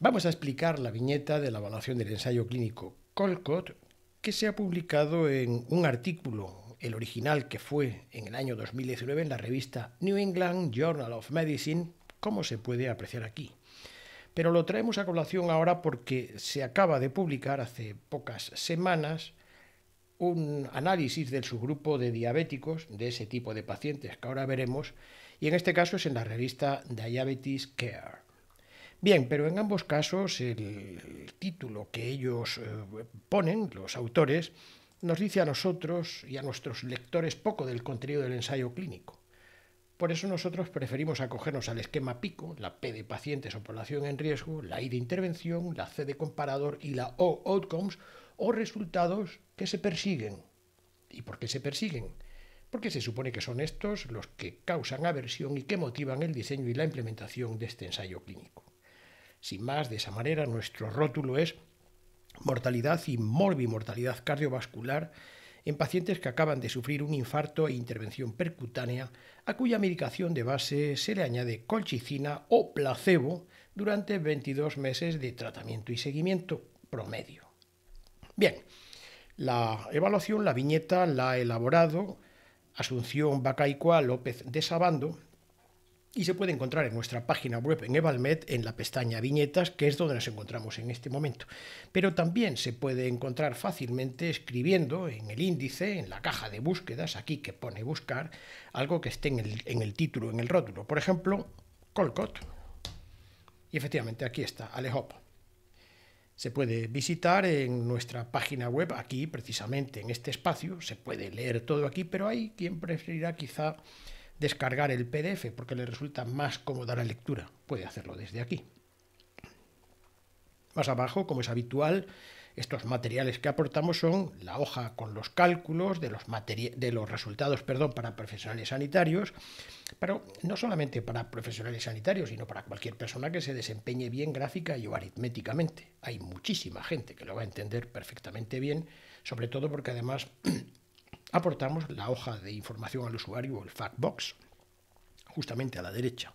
Vamos a explicar la viñeta de la evaluación del ensayo clínico Colcott, que se ha publicado en un artículo, el original que fue en el año 2019 en la revista New England Journal of Medicine, como se puede apreciar aquí. Pero lo traemos a colación ahora porque se acaba de publicar hace pocas semanas un análisis del subgrupo de diabéticos, de ese tipo de pacientes que ahora veremos, y en este caso es en la revista Diabetes Care. Bien, pero en ambos casos el título que ellos ponen, los autores, nos dice a nosotros y a nuestros lectores poco del contenido del ensayo clínico. Por eso nosotros preferimos acogernos al esquema PICO, la P de pacientes o población en riesgo, la I de intervención, la C de comparador y la O outcomes o resultados que se persiguen. ¿Y por qué se persiguen? Porque se supone que son estos los que causan aversión y que motivan el diseño y la implementación de este ensayo clínico. Sin más, de esa manera, nuestro rótulo es mortalidad y morbimortalidad cardiovascular en pacientes que acaban de sufrir un infarto e intervención percutánea, a cuya medicación de base se le añade colchicina o placebo durante 22 meses de tratamiento y seguimiento promedio. Bien, la evaluación, la viñeta, la ha elaborado Asunción Bacaicua López de Sabando, y se puede encontrar en nuestra página web en Evalmed en la pestaña Viñetas, que es donde nos encontramos en este momento. Pero también se puede encontrar fácilmente escribiendo en el índice, en la caja de búsquedas, aquí que pone buscar, algo que esté en el título, en el rótulo. Por ejemplo, Colcott. Y efectivamente aquí está, Alehop. Se puede visitar en nuestra página web, aquí precisamente en este espacio, se puede leer todo aquí, pero hay quien preferirá quizá descargar el PDF porque le resulta más cómoda la lectura. Puede hacerlo desde aquí. Más abajo, como es habitual, estos materiales que aportamos son la hoja con los cálculos de los resultados para profesionales sanitarios, pero no solamente para profesionales sanitarios, sino para cualquier persona que se desempeñe bien gráfica y o aritméticamente. Hay muchísima gente que lo va a entender perfectamente bien, sobre todo porque además aportamos la hoja de información al usuario o el Factbox, justamente a la derecha.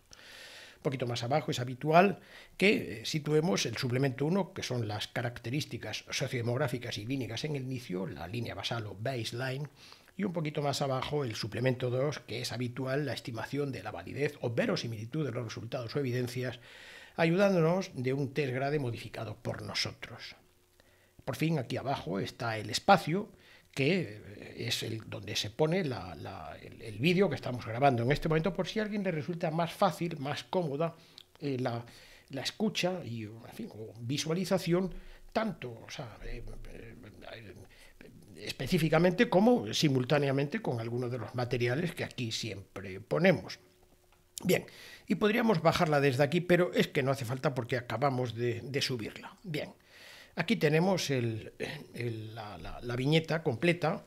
Un poquito más abajo es habitual que situemos el suplemento 1, que son las características sociodemográficas y clínicas en el inicio, la línea basal o baseline, y un poquito más abajo el suplemento 2, que es habitual la estimación de la validez o verosimilitud de los resultados o evidencias, ayudándonos de un test grade modificado por nosotros. Por fin, aquí abajo está el espacio, que es donde se pone el vídeo que estamos grabando en este momento, por si a alguien le resulta más fácil, más cómoda la escucha y en fin, o visualización, tanto específicamente como simultáneamente con algunos de los materiales que aquí siempre ponemos. Bien, y podríamos bajarla desde aquí, pero es que no hace falta porque acabamos de subirla. Bien. Aquí tenemos la viñeta completa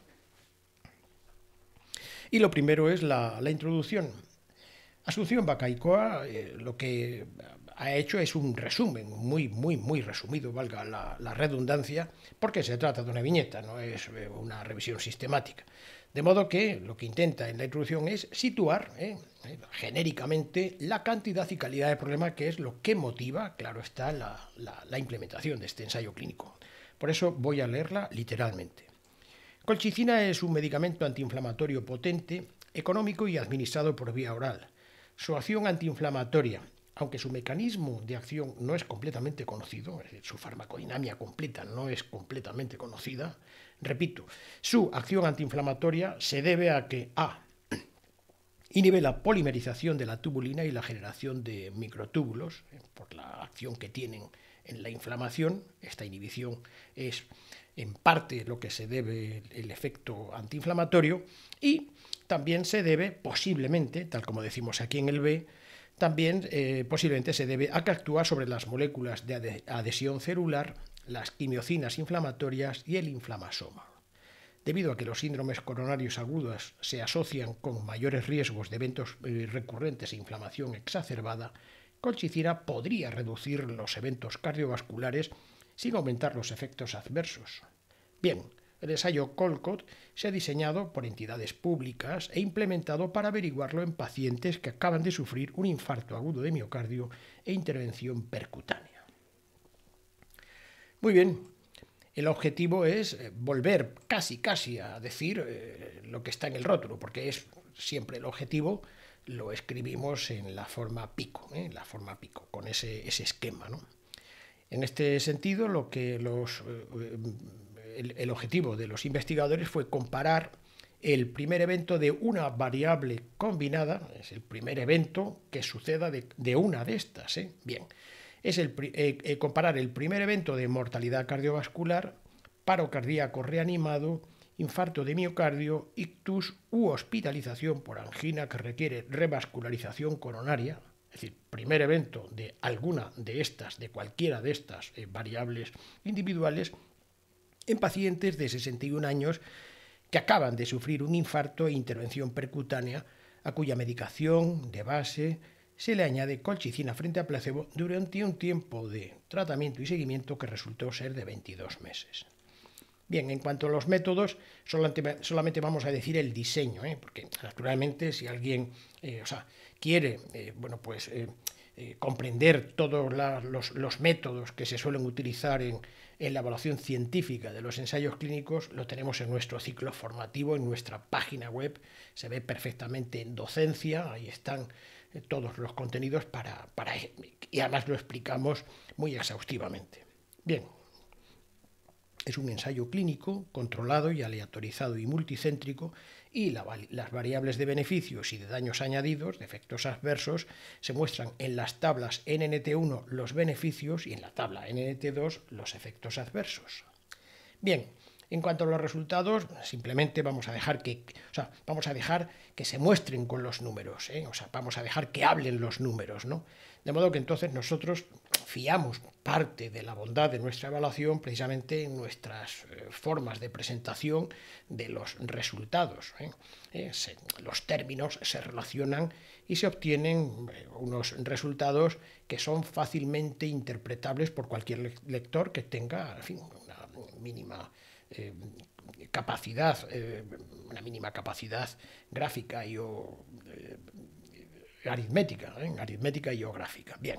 y lo primero es la introducción. Asunción Bacaicua lo que ha hecho es un resumen muy resumido, valga la redundancia, porque se trata de una viñeta, no es una revisión sistemática. De modo que lo que intenta en la introducción es situar genéricamente la cantidad y calidad de problema, que es lo que motiva, claro está, la implementación de este ensayo clínico. Por eso voy a leerla literalmente. Colchicina es un medicamento antiinflamatorio potente, económico y administrado por vía oral. Su acción antiinflamatoria, aunque su mecanismo de acción no es completamente conocido, es decir, su farmacodinamia completa no es completamente conocida, repito, su acción antiinflamatoria se debe a que A. Inhibe la polimerización de la tubulina y la generación de microtúbulos, por la acción que tienen en la inflamación. Esta inhibición es en parte lo que se debe el efecto antiinflamatorio, y también se debe posiblemente, tal como decimos aquí en el B, también posiblemente se debe a que actúa sobre las moléculas de adhesión celular, las quimiocinas inflamatorias y el inflamasoma. Debido a que los síndromes coronarios agudos se asocian con mayores riesgos de eventos recurrentes e inflamación exacerbada, colchicina podría reducir los eventos cardiovasculares sin aumentar los efectos adversos. Bien, el ensayo Colcott se ha diseñado por entidades públicas e implementado para averiguarlo en pacientes que acaban de sufrir un infarto agudo de miocardio e intervención percutánea. Muy bien. El objetivo es volver casi a decir lo que está en el rótulo, porque es siempre el objetivo, lo escribimos en la forma pico, con ese esquema, ¿no? En este sentido, el objetivo de los investigadores fue comparar el primer evento de una variable combinada, es el primer evento que suceda de una de estas. Bien, es comparar el primer evento de mortalidad cardiovascular, paro cardíaco reanimado, infarto de miocardio, ictus u hospitalización por angina que requiere revascularización coronaria, es decir, primer evento de alguna de estas, de cualquiera de estas variables individuales, en pacientes de 61 años que acaban de sufrir un infarto e intervención percutánea, a cuya medicación de base se le añade colchicina frente a placebo durante un tiempo de tratamiento y seguimiento que resultó ser de 22 meses. Bien, en cuanto a los métodos, solamente vamos a decir el diseño, porque naturalmente si alguien quiere comprender todos los métodos que se suelen utilizar en la evaluación científica de los ensayos clínicos, lo tenemos en nuestro ciclo formativo, en nuestra página web, se ve perfectamente en docencia, ahí están todos los contenidos y además lo explicamos muy exhaustivamente. Bien. Es un ensayo clínico controlado y aleatorizado y multicéntrico y las variables de beneficios y de daños añadidos, de efectos adversos, se muestran en las tablas NNT1 los beneficios y en la tabla NNT2 los efectos adversos. Bien, en cuanto a los resultados, simplemente vamos a dejar que se muestren con los números, vamos a dejar que hablen los números, ¿no? De modo que entonces nosotros fiamos parte de la bondad de nuestra evaluación precisamente en nuestras formas de presentación de los resultados. Los términos se relacionan y se obtienen unos resultados que son fácilmente interpretables por cualquier lector que tenga, en fin, una mínima capacidad gráfica y aritmética y gráfica. Bien.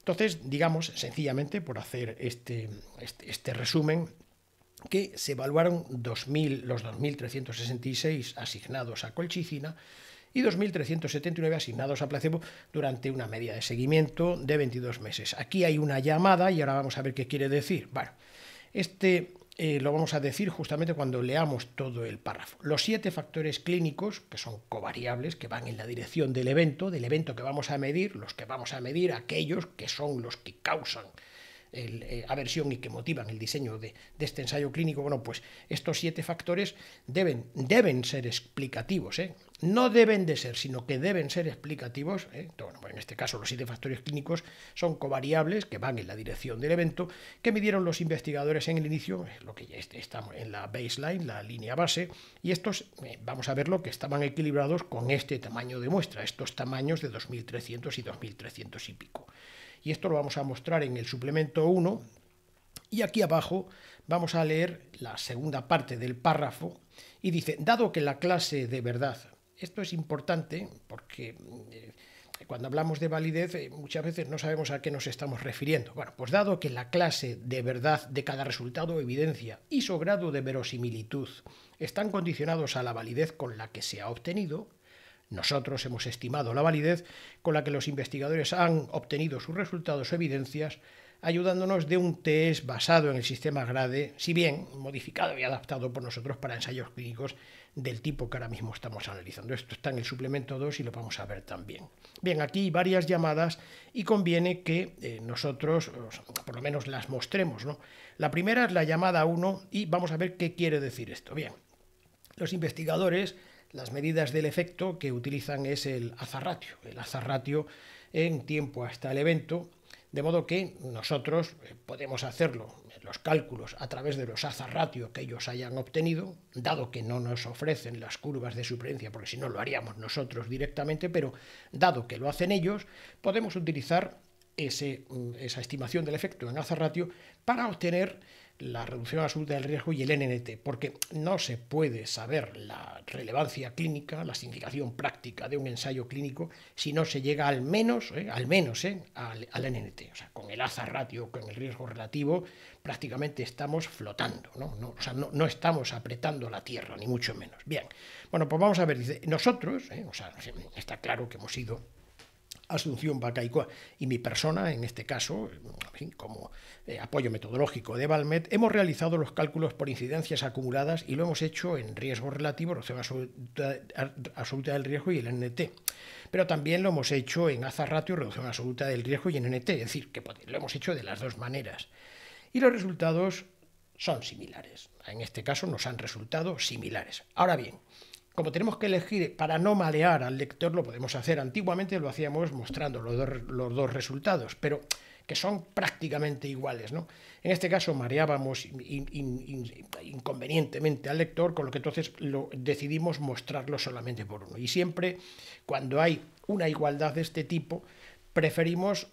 Entonces, digamos, sencillamente, por hacer este resumen, que se evaluaron los 2.366 asignados a colchicina y 2.379 asignados a placebo durante una media de seguimiento de 22 meses. Aquí hay una llamada y ahora vamos a ver qué quiere decir. Bueno, lo vamos a decir justamente cuando leamos todo el párrafo. Los 7 factores clínicos, que son covariables, que van en la dirección del evento que vamos a medir, aquellos que son los que causan aversión y que motivan el diseño de este ensayo clínico, bueno, pues estos 7 factores deben ser explicativos, no deben de ser, sino que deben ser explicativos. Bueno, en este caso los 7 factores clínicos son covariables que van en la dirección del evento que midieron los investigadores en el inicio, lo que ya estamos en la baseline, la línea base, y estos vamos a verlo que estaban equilibrados con este tamaño de muestra, estos tamaños de 2.300 y 2.300 y pico. Y esto lo vamos a mostrar en el suplemento 1 y aquí abajo vamos a leer la segunda parte del párrafo y dice, dado que la clase de verdad, esto es importante porque cuando hablamos de validez muchas veces no sabemos a qué nos estamos refiriendo. Bueno, pues dado que la clase de verdad de cada resultado o evidencia y su grado de verosimilitud están condicionados a la validez con la que se ha obtenido, nosotros hemos estimado la validez con la que los investigadores han obtenido sus resultados o evidencias, ayudándonos de un test basado en el sistema GRADE, si bien modificado y adaptado por nosotros para ensayos clínicos del tipo que ahora mismo estamos analizando. Esto está en el suplemento 2 y lo vamos a ver también. Bien, aquí hay varias llamadas y conviene que nosotros, por lo menos las mostremos, ¿no? La primera es la llamada 1 y vamos a ver qué quiere decir esto. Bien, los investigadores, las medidas del efecto que utilizan es el hazard ratio en tiempo hasta el evento, de modo que nosotros podemos hacerlo, los cálculos, a través de los hazard ratio que ellos hayan obtenido, dado que no nos ofrecen las curvas de supervivencia, porque si no lo haríamos nosotros directamente, pero dado que lo hacen ellos, podemos utilizar esa estimación del efecto en hazard ratio para obtener la reducción absoluta del riesgo y el NNT, porque no se puede saber la relevancia clínica, la significación práctica de un ensayo clínico si no se llega al menos al NNT. O sea, con el hazard ratio, con el riesgo relativo, prácticamente estamos flotando, no estamos apretando la tierra, ni mucho menos. Bien, bueno, pues vamos a ver, dice, nosotros, está claro que hemos sido Asunción Bacaicoa y mi persona, en este caso, en fin, como apoyo metodológico de Valmet, hemos realizado los cálculos por incidencias acumuladas y lo hemos hecho en riesgo relativo, reducción absoluta del riesgo y el NNT. Pero también lo hemos hecho en hazard ratio, reducción absoluta del riesgo y en NNT, es decir, que lo hemos hecho de las dos maneras. Y los resultados son similares. En este caso nos han resultado similares. Ahora bien, como tenemos que elegir para no malear al lector, lo podemos hacer. Antiguamente lo hacíamos mostrando los dos resultados, pero que son prácticamente iguales, ¿no? En este caso mareábamos inconvenientemente al lector, con lo que entonces decidimos mostrarlo solamente por uno. Y siempre, cuando hay una igualdad de este tipo, preferimos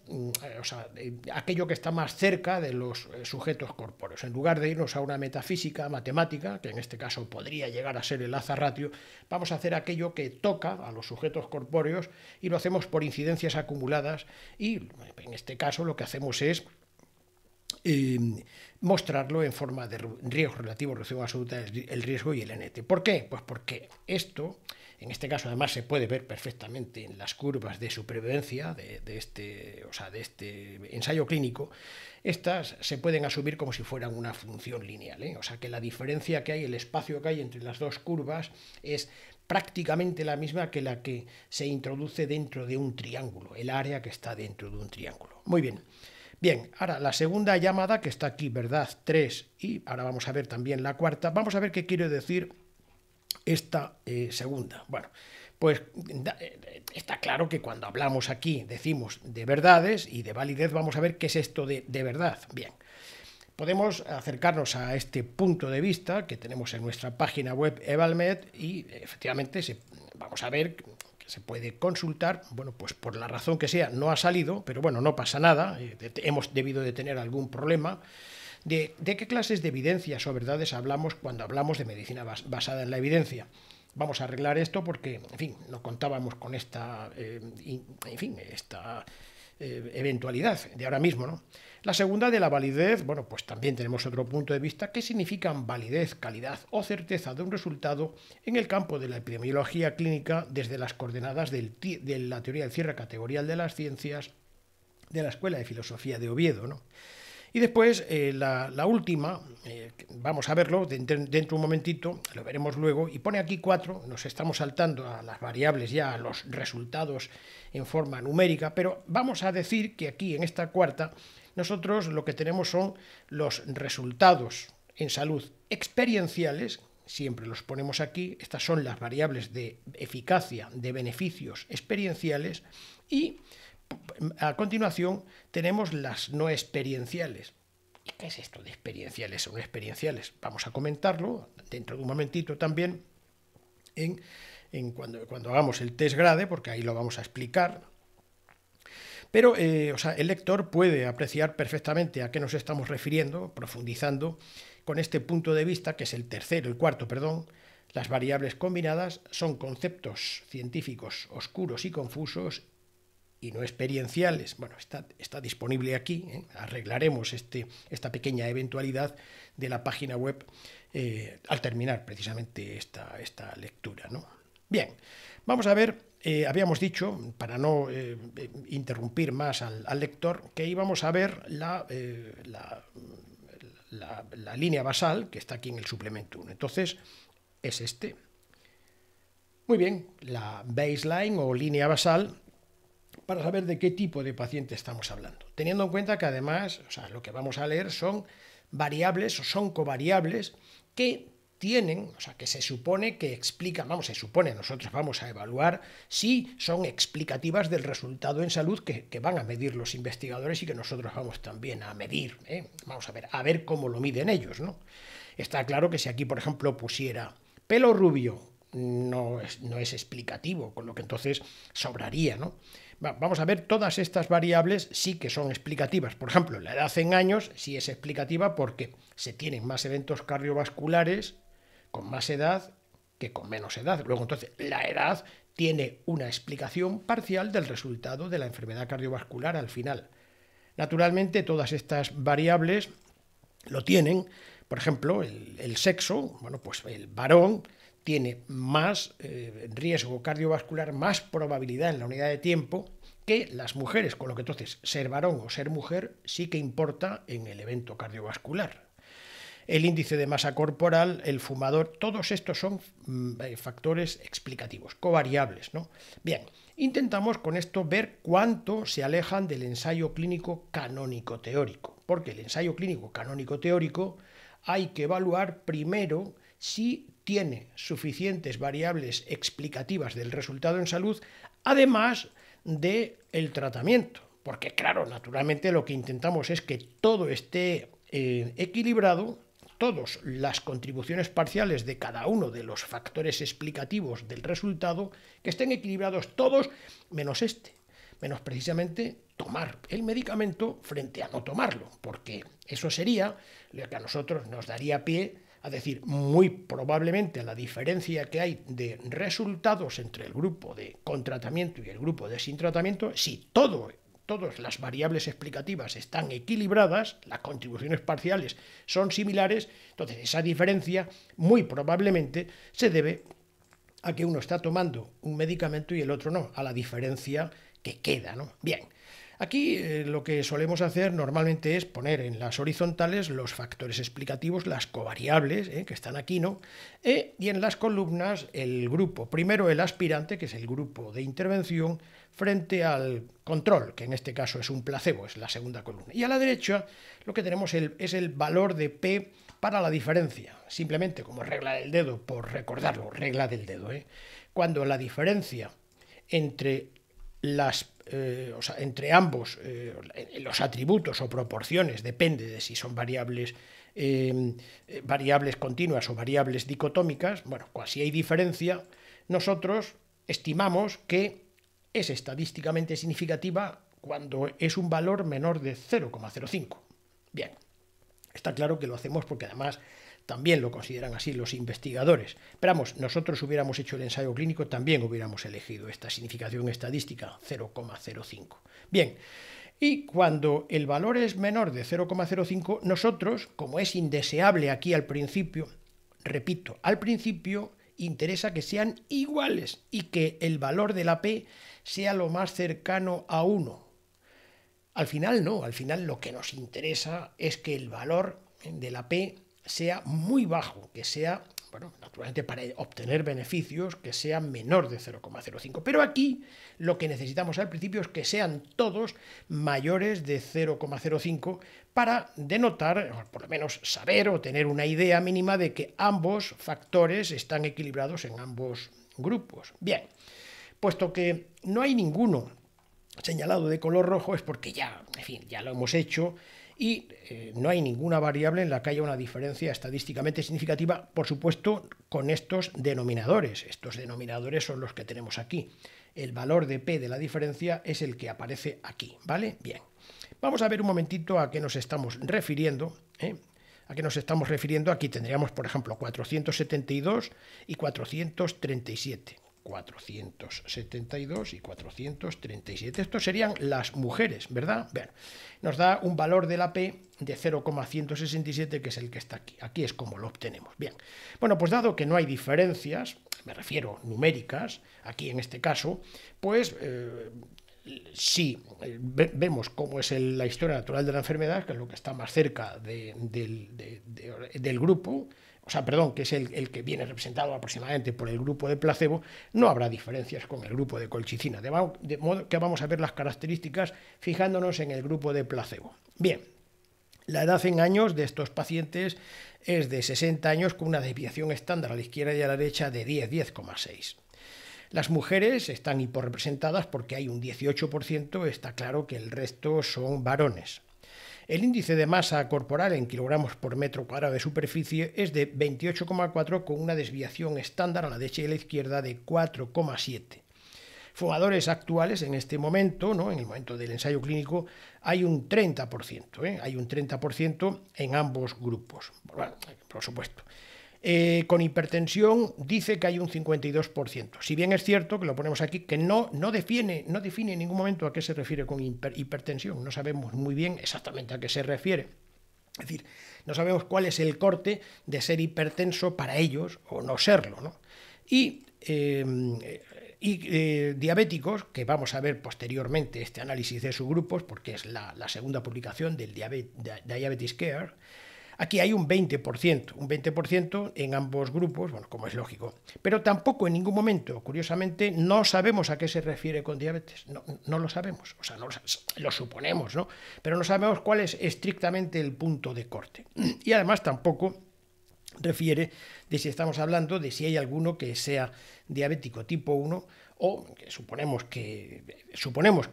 aquello que está más cerca de los sujetos corpóreos. En lugar de irnos a una metafísica matemática, que en este caso podría llegar a ser el hazard ratio, vamos a hacer aquello que toca a los sujetos corpóreos y lo hacemos por incidencias acumuladas y en este caso lo que hacemos es mostrarlo en forma de riesgo relativo, reducción absoluta, el riesgo y el NT. ¿Por qué? Pues porque esto, en este caso además se puede ver perfectamente en las curvas de supervivencia de este ensayo clínico, estas se pueden asumir como si fueran una función lineal, O sea que la diferencia que hay, el espacio que hay entre las dos curvas es prácticamente la misma que la que se introduce dentro de un triángulo, el área que está dentro de un triángulo. Muy bien. Bien, ahora la segunda llamada que está aquí, ¿verdad? 3, y ahora vamos a ver también la cuarta. Vamos a ver qué quiere decir esta segunda. Bueno, pues está claro que cuando hablamos aquí decimos de verdades y de validez, vamos a ver qué es esto de verdad. Bien, podemos acercarnos a este punto de vista que tenemos en nuestra página web Evalmet y efectivamente vamos a ver que se puede consultar, bueno, pues por la razón que sea no ha salido, pero bueno, no pasa nada, hemos debido de tener algún problema. ¿De qué clases de evidencias o verdades hablamos cuando hablamos de medicina basada en la evidencia? Vamos a arreglar esto porque, en fin, no contábamos con esta, eventualidad de ahora mismo, ¿no? La segunda, de la validez, bueno, pues también tenemos otro punto de vista. ¿Qué significan validez, calidad o certeza de un resultado en el campo de la epidemiología clínica desde las coordenadas de la teoría del cierre categorial de las ciencias de la Escuela de Filosofía de Oviedo, ¿no? Y después, la última, vamos a verlo dentro de un momentito, lo veremos luego, y pone aquí 4, nos estamos saltando a las variables ya, a los resultados en forma numérica, pero vamos a decir que aquí en esta cuarta, nosotros lo que tenemos son los resultados en salud experienciales, siempre los ponemos aquí, estas son las variables de eficacia, de beneficios experienciales, y a continuación tenemos las no experienciales. ¿Y qué es esto de experienciales o no experienciales? Vamos a comentarlo dentro de un momentito también cuando hagamos el test grade, porque ahí lo vamos a explicar. Pero el lector puede apreciar perfectamente a qué nos estamos refiriendo, profundizando con este punto de vista, que es el cuarto, las variables combinadas son conceptos científicos oscuros y confusos y no experienciales. Bueno, está disponible aquí, arreglaremos esta pequeña eventualidad de la página web al terminar precisamente esta lectura, ¿no? Bien, vamos a ver, habíamos dicho, para no interrumpir más al lector, que íbamos a ver la línea basal que está aquí en el suplemento 1. Entonces, es este. Muy bien, la baseline o línea basal, para saber de qué tipo de paciente estamos hablando. Teniendo en cuenta que además, lo que vamos a leer son variables o son covariables que tienen, que se supone que explican, nosotros vamos a evaluar si son explicativas del resultado en salud que van a medir los investigadores y que nosotros vamos también a medir, Vamos a ver cómo lo miden ellos, ¿no? Está claro que si aquí, por ejemplo, pusiera pelo rubio, no es explicativo, con lo que entonces sobraría, ¿no? Vamos a ver, todas estas variables sí que son explicativas. Por ejemplo, la edad en años sí es explicativa porque se tienen más eventos cardiovasculares con más edad que con menos edad. Luego, entonces, la edad tiene una explicación parcial del resultado de la enfermedad cardiovascular al final. Naturalmente, todas estas variables lo tienen. Por ejemplo, el sexo, bueno, pues el varón tiene más riesgo cardiovascular, más probabilidad en la unidad de tiempo que las mujeres, con lo que entonces ser varón o ser mujer sí que importa en el evento cardiovascular. El índice de masa corporal, el fumador, todos estos son factores explicativos, covariables, ¿no? Bien, intentamos con esto ver cuánto se alejan del ensayo clínico canónico teórico, porque el ensayo clínico canónico teórico hay que evaluar primero si tiene suficientes variables explicativas del resultado en salud, además del tratamiento. Porque claro, naturalmente lo que intentamos es que todo esté equilibrado, todas las contribuciones parciales de cada uno de los factores explicativos del resultado, que estén equilibrados todos, menos menos precisamente tomar el medicamento frente a no tomarlo, porque eso sería lo que a nosotros nos daría pie a decir, muy probablemente la diferencia que hay de resultados entre el grupo con tratamiento y el grupo de sin tratamiento, si todas las variables explicativas están equilibradas, las contribuciones parciales son similares, entonces esa diferencia muy probablemente se debe a que uno está tomando un medicamento y el otro no, a la diferencia que queda, ¿no? Bien, aquí lo que solemos hacer normalmente es poner en las horizontales los factores explicativos, las covariables que están aquí, ¿no? Y en las columnas el grupo, primero el aspirante, que es el grupo de intervención, frente al control, que en este caso es un placebo, es la segunda columna. Y a la derecha lo que tenemos es el valor de P para la diferencia, simplemente como regla del dedo, por recordarlo, regla del dedo. Cuando la diferencia entre entre ambos los atributos o proporciones depende de si son variables continuas o variables dicotómicas, bueno, si hay diferencia, nosotros estimamos que es estadísticamente significativa cuando es un valor menor de 0,05. Bien, está claro que lo hacemos porque además también lo consideran así los investigadores. Pero vamos, nosotros hubiéramos hecho el ensayo clínico, también hubiéramos elegido esta significación estadística, 0,05. Bien, y cuando el valor es menor de 0,05, nosotros, como es indeseable aquí al principio, repito, al principio interesa que sean iguales y que el valor de la P sea lo más cercano a 1. Al final no, al final lo que nos interesa es que el valor de la P sea muy bajo, que sea, bueno, naturalmente para obtener beneficios, que sea menor de 0,05. Pero aquí lo que necesitamos al principio es que sean todos mayores de 0,05 para denotar, o por lo menos saber o tener una idea mínima de que ambos factores están equilibrados en ambos grupos. Bien, puesto que no hay ninguno señalado de color rojo es porque ya, en fin, ya lo hemos hecho y no hay ninguna variable en la que haya una diferencia estadísticamente significativa, por supuesto, con estos denominadores. Estos denominadores son los que tenemos aquí. El valor de P de la diferencia es el que aparece aquí, ¿vale? Bien. Vamos a ver un momentito a qué nos estamos refiriendo, ¿A qué nos estamos refiriendo? Aquí tendríamos, por ejemplo, 472 y 437. 472 y 437. Estos serían las mujeres, ¿verdad? Bien, nos da un valor de la P de 0,167, que es el que está aquí. Aquí es como lo obtenemos. Bien, bueno, pues dado que no hay diferencias, me refiero numéricas, aquí en este caso, pues si vemos cómo es la historia natural de la enfermedad, que es lo que está más cerca del grupo, o sea, perdón, que es el que viene representado aproximadamente por el grupo de placebo, no habrá diferencias con el grupo de colchicina, de modo que vamos a ver las características fijándonos en el grupo de placebo. Bien, la edad en años de estos pacientes es de 60 años con una desviación estándar a la izquierda y a la derecha de 10,6. Las mujeres están hiporrepresentadas porque hay un 18%, está claro que el resto son varones. El índice de masa corporal en kilogramos por metro cuadrado de superficie es de 28,4 con una desviación estándar a la derecha y a la izquierda de 4,7. fumadores actuales en este momento, ¿no? En el momento del ensayo clínico, hay un 30%, hay un 30% en ambos grupos, bueno, por supuesto. Con hipertensión dice que hay un 52%. Si bien es cierto, que lo ponemos aquí, que no define en ningún momento a qué se refiere con hipertensión. No sabemos muy bien exactamente a qué se refiere. Es decir, no sabemos cuál es el corte de ser hipertenso para ellos o no serlo, ¿no? Y diabéticos, que vamos a ver posteriormente este análisis de subgrupos, porque es la segunda publicación del Diabetes Care. Aquí hay un 20% en ambos grupos, bueno, como es lógico. Pero tampoco en ningún momento, curiosamente, no sabemos a qué se refiere con diabetes. No lo sabemos, o sea, lo suponemos, ¿no? Pero no sabemos cuál es estrictamente el punto de corte. Y además tampoco refiere de si estamos hablando de si hay alguno que sea diabético tipo 1 o que suponemos que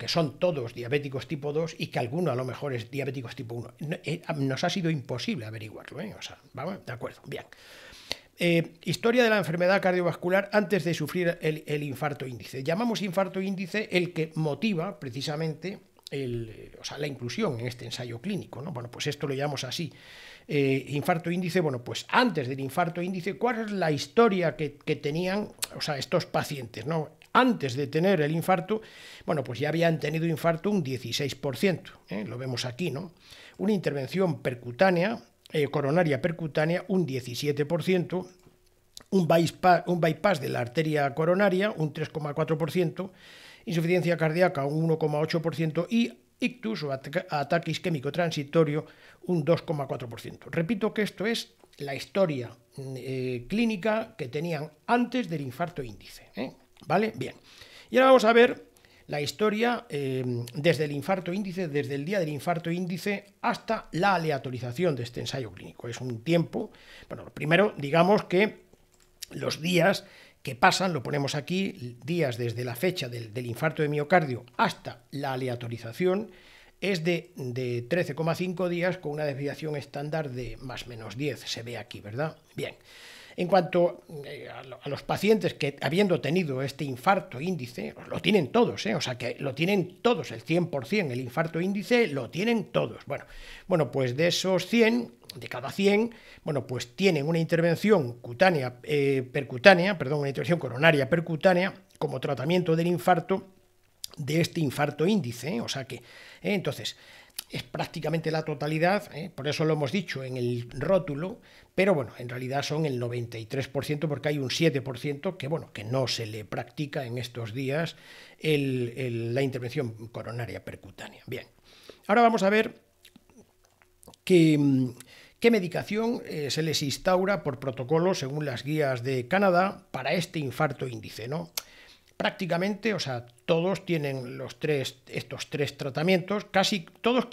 son todos diabéticos tipo 2 y que alguno a lo mejor es diabéticos tipo 1. Nos ha sido imposible averiguarlo, ¿eh? O sea, vamos, de acuerdo, bien. Historia de la enfermedad cardiovascular antes de sufrir el infarto índice. Llamamos infarto índice el que motiva precisamente la inclusión en este ensayo clínico, ¿no? Bueno, pues esto lo llamamos así. Infarto índice, bueno, pues antes del infarto índice, ¿cuál es la historia que tenían, o sea, estos pacientes, ¿no? Antes de tener el infarto, bueno, pues ya habían tenido infarto un 16%, lo vemos aquí, ¿no? Una intervención percutánea, coronaria percutánea, un 17%, un bypass de la arteria coronaria, un 3,4%, insuficiencia cardíaca, un 1,8%, y ictus o ataque isquémico transitorio, un 2,4%. Repito que esto es la historia clínica que tenían antes del infarto índice, ¿vale? Bien. Y ahora vamos a ver la historia desde el infarto índice, desde el día del infarto índice hasta la aleatorización de este ensayo clínico. Es un tiempo, bueno, primero digamos que los días que pasan, lo ponemos aquí, días desde la fecha del infarto de miocardio hasta la aleatorización, es de 13,5 días con una desviación estándar de más o menos 10, se ve aquí, ¿verdad? Bien. En cuanto a los pacientes que, habiendo tenido este infarto índice, lo tienen todos, o sea que lo tienen todos, el 100%, el infarto índice lo tienen todos. Bueno, pues de esos 100, de cada 100, bueno, pues tienen una intervención una intervención coronaria percutánea como tratamiento del infarto, de este infarto índice, o sea que, entonces, es prácticamente la totalidad, por eso lo hemos dicho en el rótulo, pero bueno, en realidad son el 93% porque hay un 7% que, bueno, que no se le practica en estos días la intervención coronaria percutánea. Bien, ahora vamos a ver qué medicación se les instaura por protocolo según las guías de Canadá para este infarto índice, ¿no? Prácticamente, o sea, todos tienen estos tres tratamientos, casi todos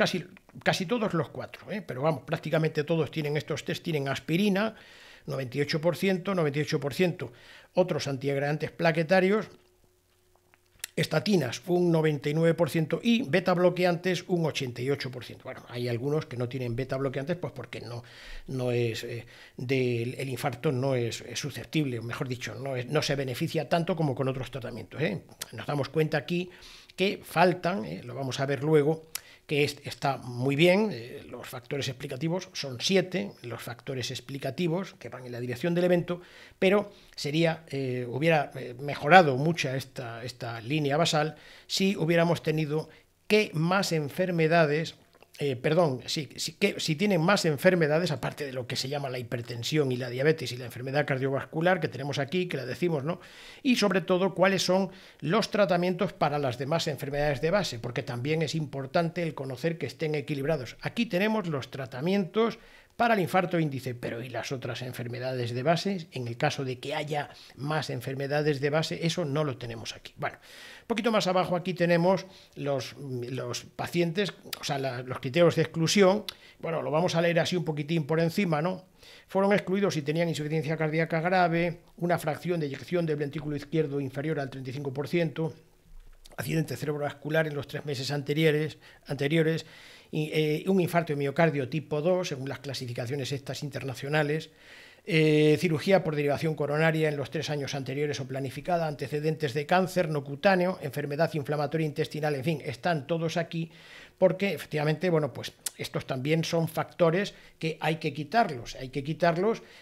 los 4, pero vamos, prácticamente todos tienen estos tres, tienen aspirina, 98%, otros antiagregantes plaquetarios, estatinas un 99% y beta bloqueantes un 88%. Bueno, hay algunos que no tienen beta bloqueantes pues porque el infarto no es susceptible, mejor dicho, no se beneficia tanto como con otros tratamientos. Nos damos cuenta aquí que faltan, lo vamos a ver luego, que está muy bien, los factores explicativos son 7, los factores explicativos que van en la dirección del evento, pero hubiera mejorado mucho esta línea basal si hubiéramos tenido que más enfermedades, si tienen más enfermedades, aparte de lo que se llama la hipertensión y la diabetes y la enfermedad cardiovascular que tenemos aquí, que la decimos, ¿no? Y sobre todo, cuáles son los tratamientos para las demás enfermedades de base, porque también es importante el conocer que estén equilibrados. Aquí tenemos los tratamientos para el infarto índice, pero ¿y las otras enfermedades de base? En el caso de que haya más enfermedades de base, eso no lo tenemos aquí. Bueno, un poquito más abajo aquí tenemos los pacientes, o sea, los criterios de exclusión. Bueno, lo vamos a leer así un poquitín por encima, ¿no? Fueron excluidos si tenían insuficiencia cardíaca grave, una fracción de eyección del ventrículo izquierdo inferior al 35%, accidente cerebrovascular en los 3 meses anteriores, un infarto de miocardio tipo 2, según las clasificaciones estas internacionales, cirugía por derivación coronaria en los 3 años anteriores o planificada, antecedentes de cáncer no cutáneo, enfermedad inflamatoria intestinal, en fin, están todos aquí porque efectivamente, bueno, pues estos también son factores que hay que quitarlos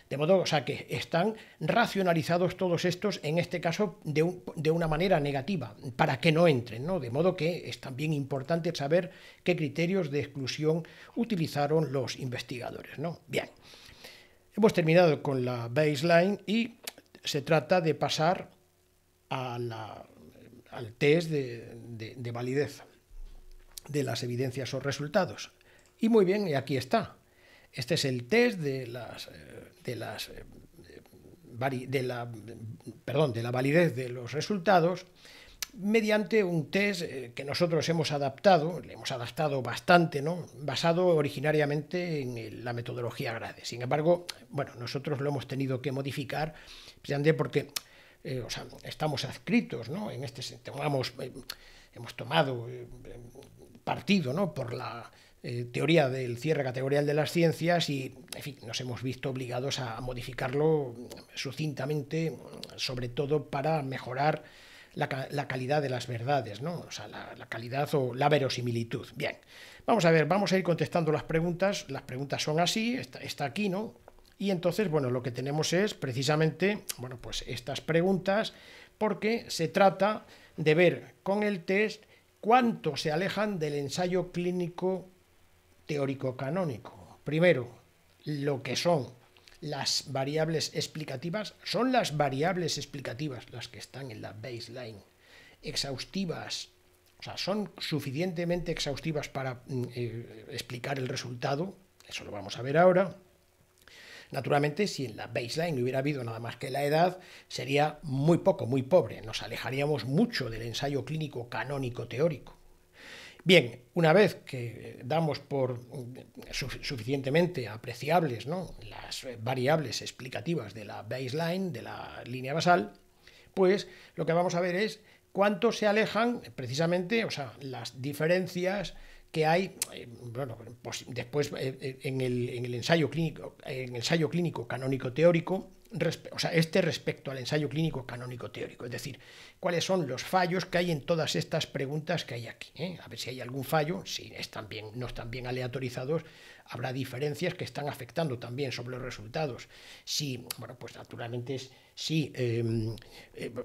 de modo, o sea, que están racionalizados todos estos, en este caso, de una manera negativa, para que no entren, ¿no? De modo que es también importante saber qué criterios de exclusión utilizaron los investigadores, ¿no? Bien. Hemos terminado con la baseline y se trata de pasar al test de validez de las evidencias o resultados. Y muy bien, y aquí está. Este es el test de la validez de los resultados mediante un test que nosotros hemos adaptado bastante, ¿no? Basado originariamente en la metodología GRADE. Sin embargo, bueno, nosotros lo hemos tenido que modificar precisamente porque o sea, estamos adscritos, ¿no? En este sentido, hemos tomado partido, ¿no? Por la teoría del cierre categorial de las ciencias y, en fin, nos hemos visto obligados a modificarlo sucintamente, sobre todo para mejorar la calidad de las verdades, ¿no? O sea, la calidad o la verosimilitud. Bien, vamos a ver, vamos a ir contestando las preguntas son así, está aquí, ¿no? Y entonces, bueno, lo que tenemos es precisamente, bueno, pues estas preguntas, porque se trata de ver con el test cuánto se alejan del ensayo clínico teórico canónico. Primero, lo que son las variables explicativas, son las variables explicativas las que están en la baseline, exhaustivas, o sea, son suficientemente exhaustivas para explicar el resultado, eso lo vamos a ver ahora. Naturalmente, si en la baseline no hubiera habido nada más que la edad, sería muy poco, muy pobre, nos alejaríamos mucho del ensayo clínico canónico teórico. Bien, una vez que damos por suficientemente apreciables, ¿no?, las variables explicativas de la baseline, de la línea basal, pues lo que vamos a ver es cuánto se alejan precisamente, o sea, las diferencias que hay, bueno, pues después en el ensayo clínico canónico teórico, o sea, respecto al ensayo clínico canónico teórico, es decir, cuáles son los fallos que hay en todas estas preguntas que hay aquí, a ver si hay algún fallo, si no están bien aleatorizados, habrá diferencias que están afectando también sobre los resultados. Si, bueno, pues naturalmente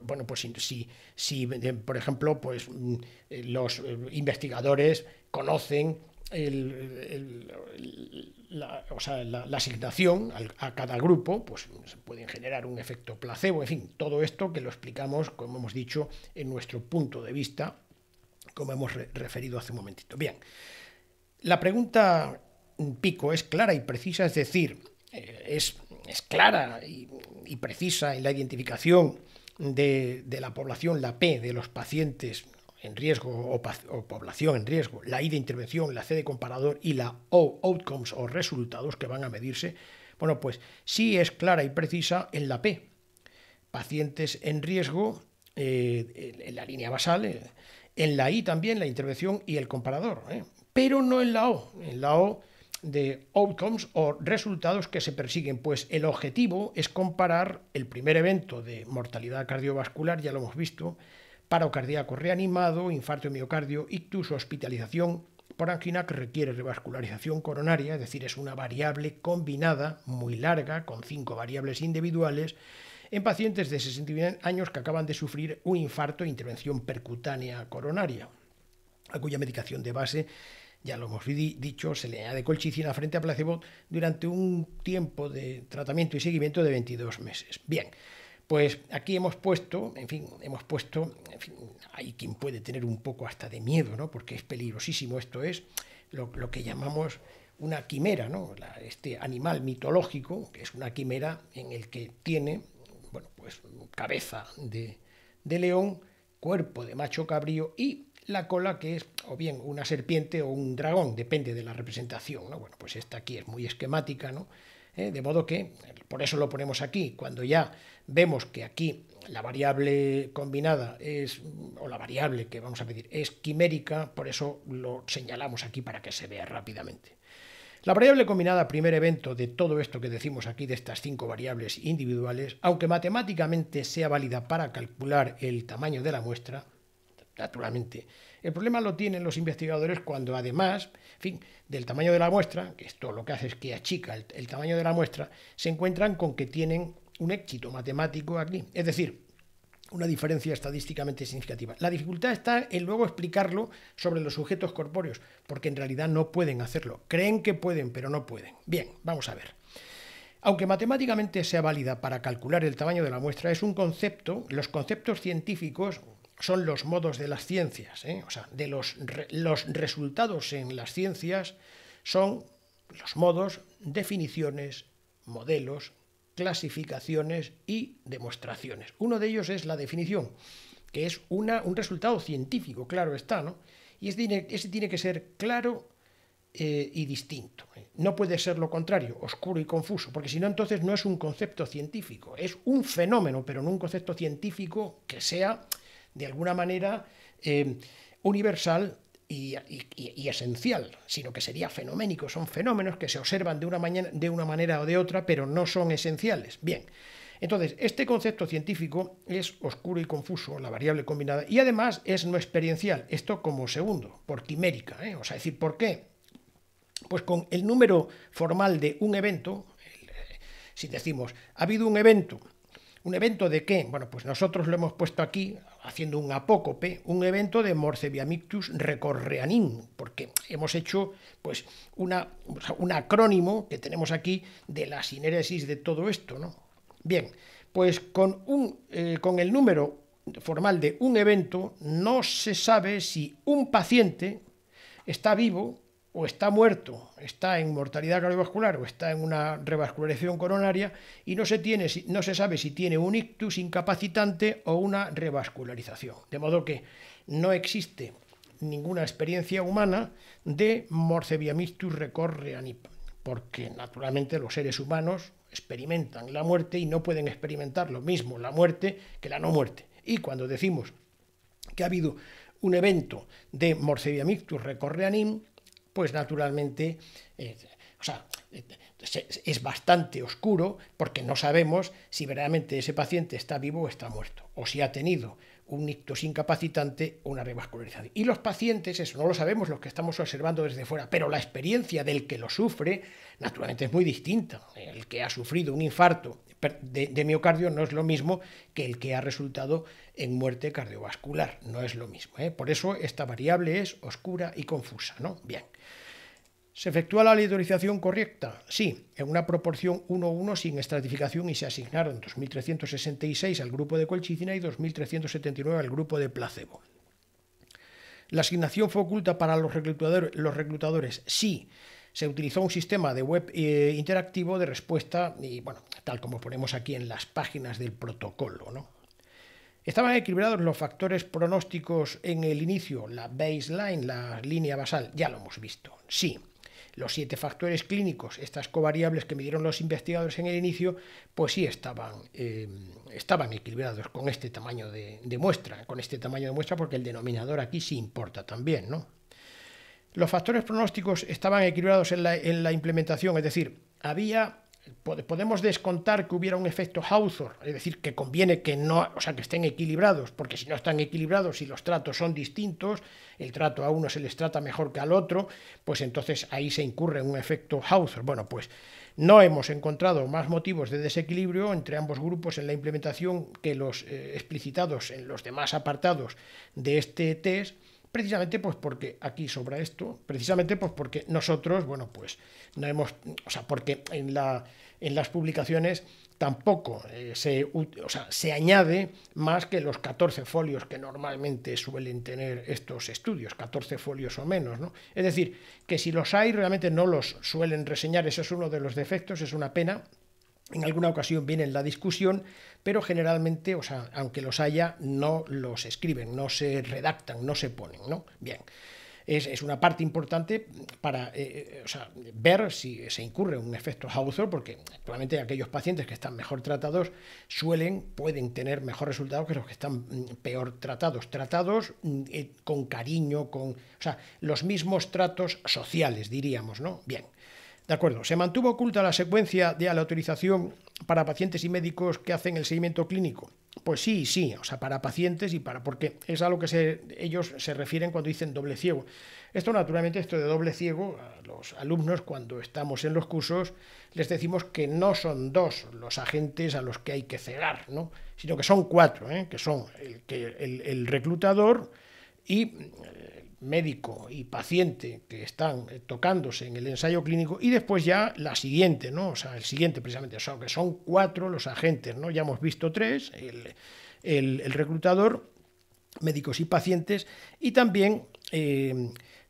bueno, pues si por ejemplo, pues los investigadores conocen la asignación a cada grupo, pues se pueden generar un efecto placebo, en fin, todo esto que lo explicamos, como hemos dicho, en nuestro punto de vista, como hemos referido hace un momentito. Bien, la pregunta pico es clara y precisa, es decir, es clara y precisa en la identificación de la población, la P, de los pacientes en riesgo o población en riesgo, la I de intervención, la C de comparador y la O, outcomes o resultados que van a medirse, bueno, pues sí es clara y precisa en la P, pacientes en riesgo, en la línea basal, en la I también, la intervención y el comparador, pero no en la O de outcomes o resultados que se persiguen, pues el objetivo es comparar el primer evento de mortalidad cardiovascular, ya lo hemos visto, paro cardíaco reanimado, infarto de miocardio, ictus, hospitalización por angina que requiere revascularización coronaria, es decir, es una variable combinada muy larga con 5 variables individuales en pacientes de 61 años que acaban de sufrir un infarto e intervención percutánea coronaria, a cuya medicación de base, ya lo hemos dicho, se le añade colchicina frente a placebo durante un tiempo de tratamiento y seguimiento de 22 meses. Bien, pues aquí hemos puesto, hay quien puede tener un poco hasta de miedo, ¿no?, porque es peligrosísimo, esto es lo que llamamos una quimera, ¿no?, este animal mitológico, que es una quimera en el que tiene, bueno, pues cabeza de león, cuerpo de macho cabrío y la cola que es o bien una serpiente o un dragón, depende de la representación, ¿no? Bueno, pues esta aquí es muy esquemática, ¿no? De modo que, por eso lo ponemos aquí, cuando ya vemos que aquí la variable combinada o la variable que vamos a medir es quimérica, por eso lo señalamos aquí para que se vea rápidamente. La variable combinada primer evento de todo esto que decimos aquí, de estas 5 variables individuales, aunque matemáticamente sea válida para calcular el tamaño de la muestra, naturalmente, el problema lo tienen los investigadores cuando además, en fin, del tamaño de la muestra, que esto lo que hace es que achica el tamaño de la muestra, se encuentran con que tienen un éxito matemático aquí. Es decir, una diferencia estadísticamente significativa. La dificultad está en luego explicarlo sobre los sujetos corpóreos, porque en realidad no pueden hacerlo. Creen que pueden, pero no pueden. Bien, vamos a ver. Aunque matemáticamente sea válida para calcular el tamaño de la muestra, es un concepto, los conceptos científicos son los modos de las ciencias, o sea, de los resultados en las ciencias son los modos, definiciones, modelos, clasificaciones y demostraciones. Uno de ellos es la definición, que es un resultado científico, claro está, ¿no? Y ese tiene que ser claro y distinto. No puede ser lo contrario, oscuro y confuso, porque si no, entonces no es un concepto científico, es un fenómeno, pero no un concepto científico que sea, de alguna manera, universal y esencial, sino que sería fenoménico. Son fenómenos que se observan de una manera o de otra, pero no son esenciales. Bien, entonces, este concepto científico es oscuro y confuso, la variable combinada, y además es no experiencial, esto como segundo, por quimérica, o sea, decir, ¿por qué? Pues con el número formal de un evento, si decimos, ha habido un evento de qué? Bueno, pues nosotros lo hemos puesto aquí, haciendo un apócope, un evento de Morceviamictus recorreanim, porque hemos hecho pues un acrónimo que tenemos aquí de la sinéresis de todo esto, ¿no? Bien, pues con el número formal de un evento no se sabe si un paciente está vivo o está muerto, está en mortalidad cardiovascular o está en una revascularización coronaria y no se sabe si tiene un ictus incapacitante o una revascularización. De modo que no existe ninguna experiencia humana de Morceviamictus recorreanim, porque naturalmente los seres humanos experimentan la muerte y no pueden experimentar lo mismo la muerte que la no muerte. Y cuando decimos que ha habido un evento de Morceviamictus recorreanim, pues naturalmente es bastante oscuro porque no sabemos si verdaderamente ese paciente está vivo o está muerto, o si ha tenido un ictus incapacitante o una revascularización. Y los pacientes, eso no lo sabemos los que estamos observando desde fuera, pero la experiencia del que lo sufre, naturalmente es muy distinta. El que ha sufrido un infarto de miocardio no es lo mismo que el que ha resultado en muerte cardiovascular, no es lo mismo. Por eso esta variable es oscura y confusa, ¿no? Bien. ¿Se efectúa la aleatorización correcta? Sí, en una proporción 1:1 sin estratificación y se asignaron 2.366 al grupo de colchicina y 2.379 al grupo de placebo. ¿La asignación fue oculta para los reclutadores? Sí. Se utilizó un sistema de web interactivo de respuesta y, bueno, tal como ponemos aquí en las páginas del protocolo, ¿no? ¿Estaban equilibrados los factores pronósticos en el inicio, la baseline, la línea basal? Ya lo hemos visto. Sí. Los 7 factores clínicos, estas covariables que midieron los investigadores en el inicio, pues sí estaban equilibrados con este tamaño de muestra, porque el denominador aquí sí importa también, ¿no? Los factores pronósticos estaban equilibrados en la implementación, es decir, podemos descontar que hubiera un efecto Hausdorff, es decir, que conviene que estén equilibrados, porque si no están equilibrados, si los tratos son distintos, el trato a uno se les trata mejor que al otro, pues entonces ahí se incurre en un efecto Hausdorff. Bueno, pues no hemos encontrado más motivos de desequilibrio entre ambos grupos en la implementación que los explicitados en los demás apartados de este test, precisamente pues porque aquí sobra esto, precisamente pues porque nosotros, bueno, pues no hemos, porque en las publicaciones tampoco se añade más que los 14 folios que normalmente suelen tener estos estudios, 14 folios o menos, ¿no? Es decir, que si los hay realmente no los suelen reseñar, ese es uno de los defectos, es una pena. En alguna ocasión viene en la discusión, pero generalmente, aunque los haya, no los escriben, no se redactan, no se ponen, ¿no? Bien, es una parte importante para ver si se incurre un efecto Hausdorff, porque actualmente aquellos pacientes que están mejor tratados pueden tener mejor resultado que los que están peor tratados con cariño, los mismos tratos sociales, diríamos, ¿no? Bien. De acuerdo. ¿Se mantuvo oculta la secuencia de la autorización para pacientes y médicos que hacen el seguimiento clínico? Pues sí, sí, o sea, para pacientes y porque es a lo que ellos se refieren cuando dicen doble ciego. Esto, naturalmente, esto de doble ciego, a los alumnos cuando estamos en los cursos les decimos que no son dos los agentes a los que hay que cegar, ¿no? Sino que son cuatro, que son el reclutador y médico y paciente que están tocándose en el ensayo clínico, y después ya la siguiente, ¿no? O sea, el siguiente precisamente, o sea, que son cuatro los agentes, ¿no? Ya hemos visto tres, el reclutador, médicos y pacientes, y también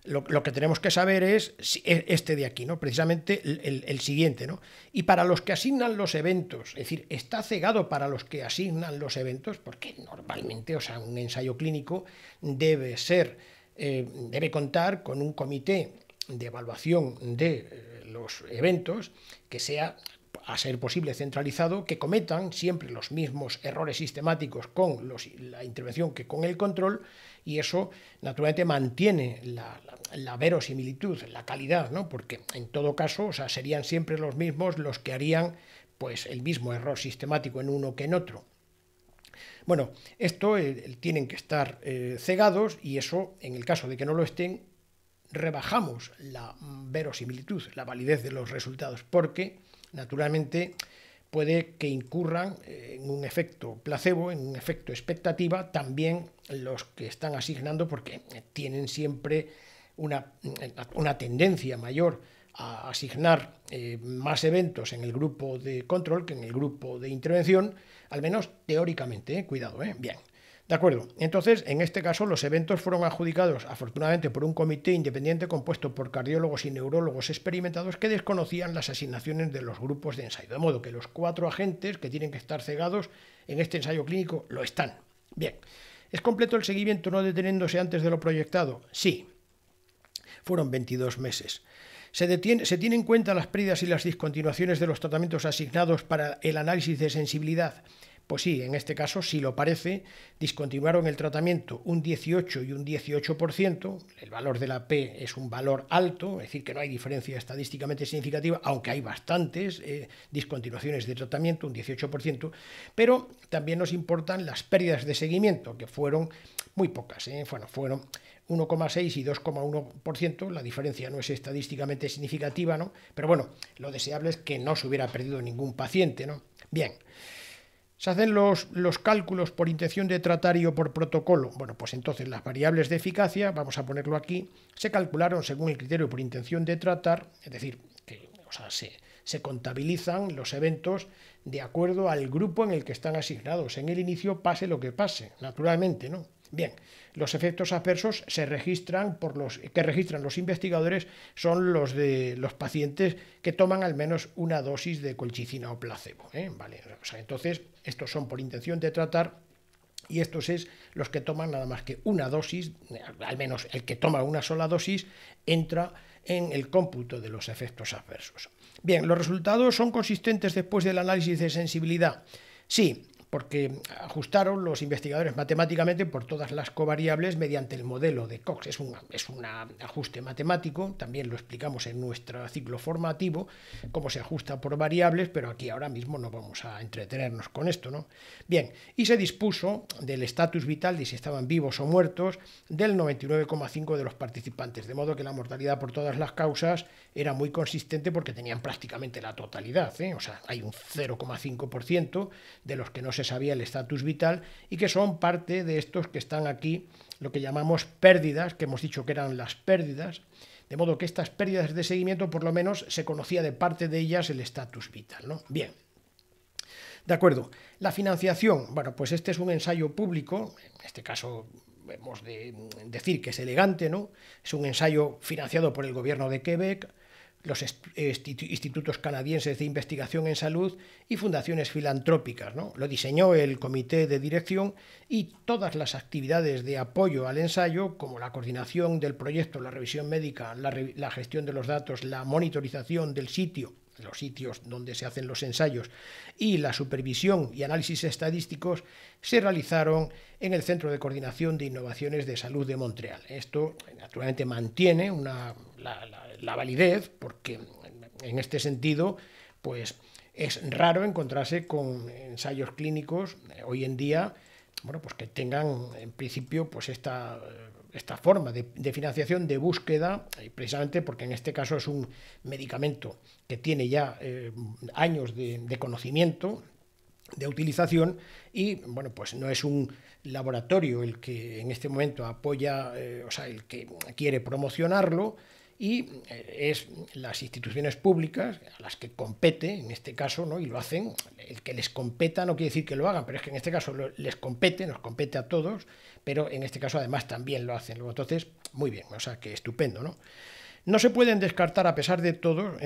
lo que tenemos que saber es este de aquí, ¿no? Precisamente el siguiente, ¿no? Y para los que asignan los eventos, es decir, está cegado para los que asignan los eventos, porque normalmente, o sea, un ensayo clínico debe contar con un comité de evaluación de los eventos que sea, a ser posible, centralizado, que cometan siempre los mismos errores sistemáticos con la intervención que con el control, y eso naturalmente mantiene la verosimilitud, la calidad, ¿no? Porque en todo caso, o sea, serían siempre los mismos los que harían pues el mismo error sistemático en uno que en otro. Bueno, esto tienen que estar cegados, y eso, en el caso de que no lo estén, rebajamos la verosimilitud, la validez de los resultados, porque naturalmente puede que incurran en un efecto placebo, en un efecto expectativa, también los que están asignando, porque tienen siempre una tendencia mayor a asignar más eventos en el grupo de control que en el grupo de intervención, al menos teóricamente, cuidado, bien. De acuerdo, entonces en este caso los eventos fueron adjudicados afortunadamente por un comité independiente compuesto por cardiólogos y neurólogos experimentados que desconocían las asignaciones de los grupos de ensayo, de modo que los cuatro agentes que tienen que estar cegados en este ensayo clínico lo están. Bien, ¿es completo el seguimiento no deteniéndose antes de lo proyectado? Sí, fueron 22 meses. ¿Se tienen en cuenta las pérdidas y las discontinuaciones de los tratamientos asignados para el análisis de sensibilidad? Pues sí, en este caso, si lo parece, discontinuaron el tratamiento un 18 y un 18%, el valor de la P es un valor alto, es decir, que no hay diferencia estadísticamente significativa, aunque hay bastantes discontinuaciones de tratamiento, un 18%, pero también nos importan las pérdidas de seguimiento, que fueron muy pocas, fueron 1,6 y 2,1%, la diferencia no es estadísticamente significativa, ¿no? Pero bueno, lo deseable es que no se hubiera perdido ningún paciente, ¿no? Bien. ¿Se hacen los cálculos por intención de tratar y o por protocolo? Bueno, pues entonces las variables de eficacia, vamos a ponerlo aquí, se calcularon según el criterio por intención de tratar, es decir, que se contabilizan los eventos de acuerdo al grupo en el que están asignados. En el inicio, pase lo que pase, naturalmente, ¿no? Bien, los efectos adversos se registran que registran los investigadores son los de los pacientes que toman al menos una dosis de colchicina o placebo, ¿vale? O sea, entonces, estos son por intención de tratar, y estos es los que toman nada más que una dosis, al menos el que toma una sola dosis entra en el cómputo de los efectos adversos. Bien, ¿los resultados son consistentes después del análisis de sensibilidad? Sí, porque ajustaron los investigadores matemáticamente por todas las covariables mediante el modelo de Cox. Es un ajuste matemático, también lo explicamos en nuestro ciclo formativo, cómo se ajusta por variables, pero aquí ahora mismo no vamos a entretenernos con esto, ¿no? Bien, y se dispuso del estatus vital de si estaban vivos o muertos del 99,5% de los participantes, de modo que la mortalidad por todas las causas era muy consistente porque tenían prácticamente la totalidad, o sea, hay un 0,5% de los que no se sabía el estatus vital y que son parte de estos que están aquí, lo que llamamos pérdidas, que hemos dicho que eran las pérdidas, de modo que estas pérdidas de seguimiento por lo menos se conocía de parte de ellas el estatus vital, ¿no? Bien. De acuerdo. La financiación, bueno, pues este es un ensayo público, en este caso hemos de decir que es elegante, ¿no? Es un ensayo financiado por el gobierno de Quebec, los institutos canadienses de investigación en salud y fundaciones filantrópicas, ¿no? Lo diseñó el comité de dirección, y todas las actividades de apoyo al ensayo, como la coordinación del proyecto, la revisión médica, la gestión de los datos, la monitorización del sitio, los sitios donde se hacen los ensayos, y la supervisión y análisis estadísticos, se realizaron en el Centro de Coordinación de Innovaciones de Salud de Montreal. Esto, naturalmente, mantiene la validez, porque en este sentido, pues es raro encontrarse con ensayos clínicos hoy en día, bueno, pues que tengan en principio pues esta forma de financiación, de búsqueda, precisamente porque en este caso es un medicamento que tiene ya años de conocimiento, de utilización, y bueno, pues no es un laboratorio el que en este momento apoya, o sea, el que quiere promocionarlo, y es las instituciones públicas a las que compete, en este caso, ¿no? Y lo hacen, el que les competa no quiere decir que lo hagan, pero es que en este caso les compete, nos compete a todos, pero en este caso además también lo hacen. Entonces, muy bien, o sea, que estupendo, ¿no? No se pueden descartar, a pesar de todo,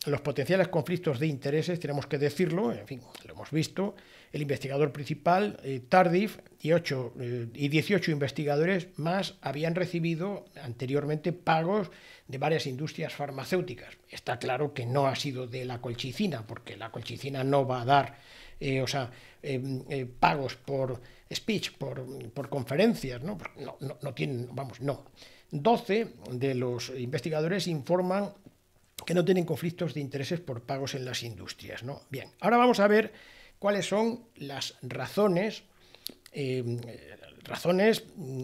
los potenciales conflictos de intereses, tenemos que decirlo, en fin, lo hemos visto. El investigador principal, Tardif, y 18 investigadores más habían recibido anteriormente pagos de varias industrias farmacéuticas. Está claro que no ha sido de la colchicina, porque la colchicina no va a dar pagos por speech, por conferencias, ¿no? No tienen, vamos, no. 12 de los investigadores informan que no tienen conflictos de intereses por pagos en las industrias, ¿no? Bien, ahora vamos a ver cuáles son las razones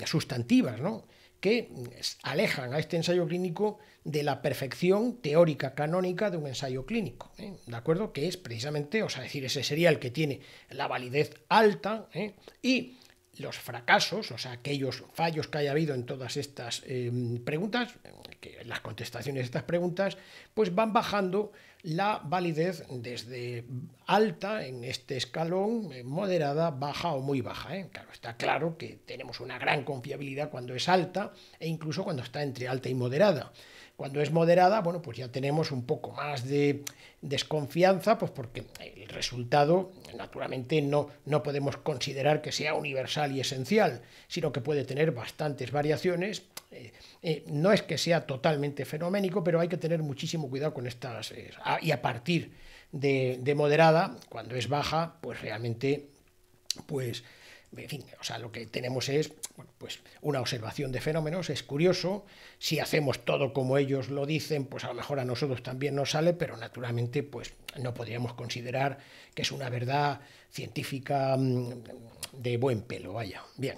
sustantivas, ¿no?, que alejan a este ensayo clínico de la perfección teórica canónica de un ensayo clínico, ¿de acuerdo? Que es precisamente, o sea, decir, ese sería el que tiene la validez alta, y los fracasos, o sea, aquellos fallos que haya habido en todas estas preguntas, las contestaciones de estas preguntas, pues van bajando la validez desde alta en este escalón, moderada, baja o muy baja. Claro, está claro que tenemos una gran confiabilidad cuando es alta e incluso cuando está entre alta y moderada. Cuando es moderada, bueno, pues ya tenemos un poco más de desconfianza, pues porque el resultado, naturalmente, no podemos considerar que sea universal y esencial, sino que puede tener bastantes variaciones. No es que sea totalmente fenoménico, pero hay que tener muchísimo cuidado con estas. Y a partir de moderada, cuando es baja, pues realmente, pues, en fin, o sea, lo que tenemos es, bueno, pues una observación de fenómenos. Es curioso, si hacemos todo como ellos lo dicen, pues a lo mejor a nosotros también nos sale, pero naturalmente pues no podríamos considerar que es una verdad científica de buen pelo, vaya. Bien,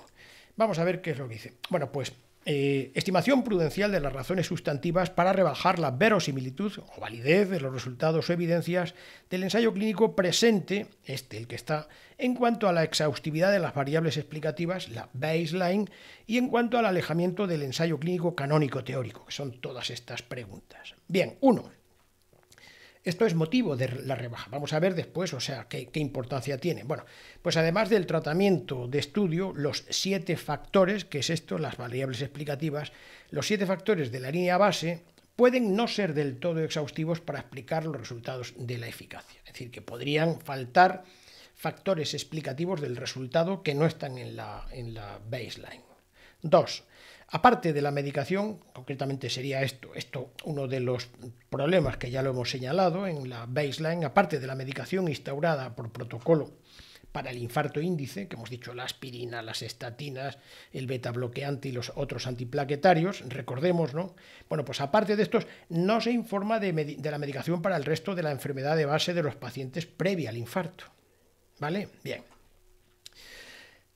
vamos a ver qué es lo que dice. Bueno, pues estimación prudencial de las razones sustantivas para rebajar la verosimilitud o validez de los resultados o evidencias del ensayo clínico presente, el que está, en cuanto a la exhaustividad de las variables explicativas, la baseline, y en cuanto al alejamiento del ensayo clínico canónico teórico, que son todas estas preguntas. Bien, 1. Esto es motivo de la rebaja. Vamos a ver después, o sea, qué importancia tiene. Bueno, pues además del tratamiento de estudio, los 7 factores, que es esto, las variables explicativas, los 7 factores de la línea base pueden no ser del todo exhaustivos para explicar los resultados de la eficacia. Es decir, que podrían faltar factores explicativos del resultado que no están en la baseline. 2. Aparte de la medicación, concretamente sería esto uno de los problemas que ya lo hemos señalado en la baseline, aparte de la medicación instaurada por protocolo para el infarto índice, que hemos dicho la aspirina, las estatinas, el beta bloqueante y los otros antiplaquetarios, recordemos, ¿no? Bueno, pues aparte de estos, no se informa de la medicación para el resto de la enfermedad de base de los pacientes previa al infarto, ¿vale? Bien.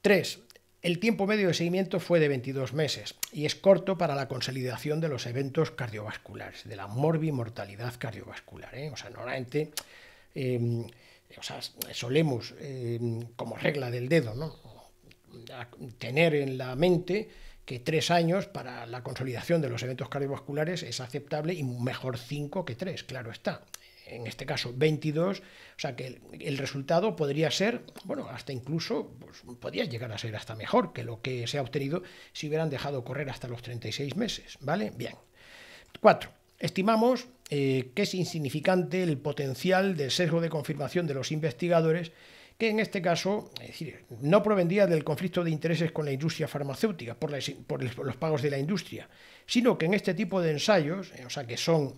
3. El tiempo medio de seguimiento fue de 22 meses y es corto para la consolidación de los eventos cardiovasculares, de la morbimortalidad cardiovascular. O sea, normalmente solemos, como regla del dedo, ¿no?, tener en la mente que 3 años para la consolidación de los eventos cardiovasculares es aceptable y mejor 5 que 3, claro está. En este caso 22, o sea que el resultado podría ser, bueno, hasta incluso, pues, podría llegar a ser hasta mejor que lo que se ha obtenido si hubieran dejado correr hasta los 36 meses, ¿vale? Bien. 4. Estimamos que es insignificante el potencial del sesgo de confirmación de los investigadores, que en este caso, es decir, no provendría del conflicto de intereses con la industria farmacéutica, por los pagos de la industria, sino que en este tipo de ensayos, o sea que son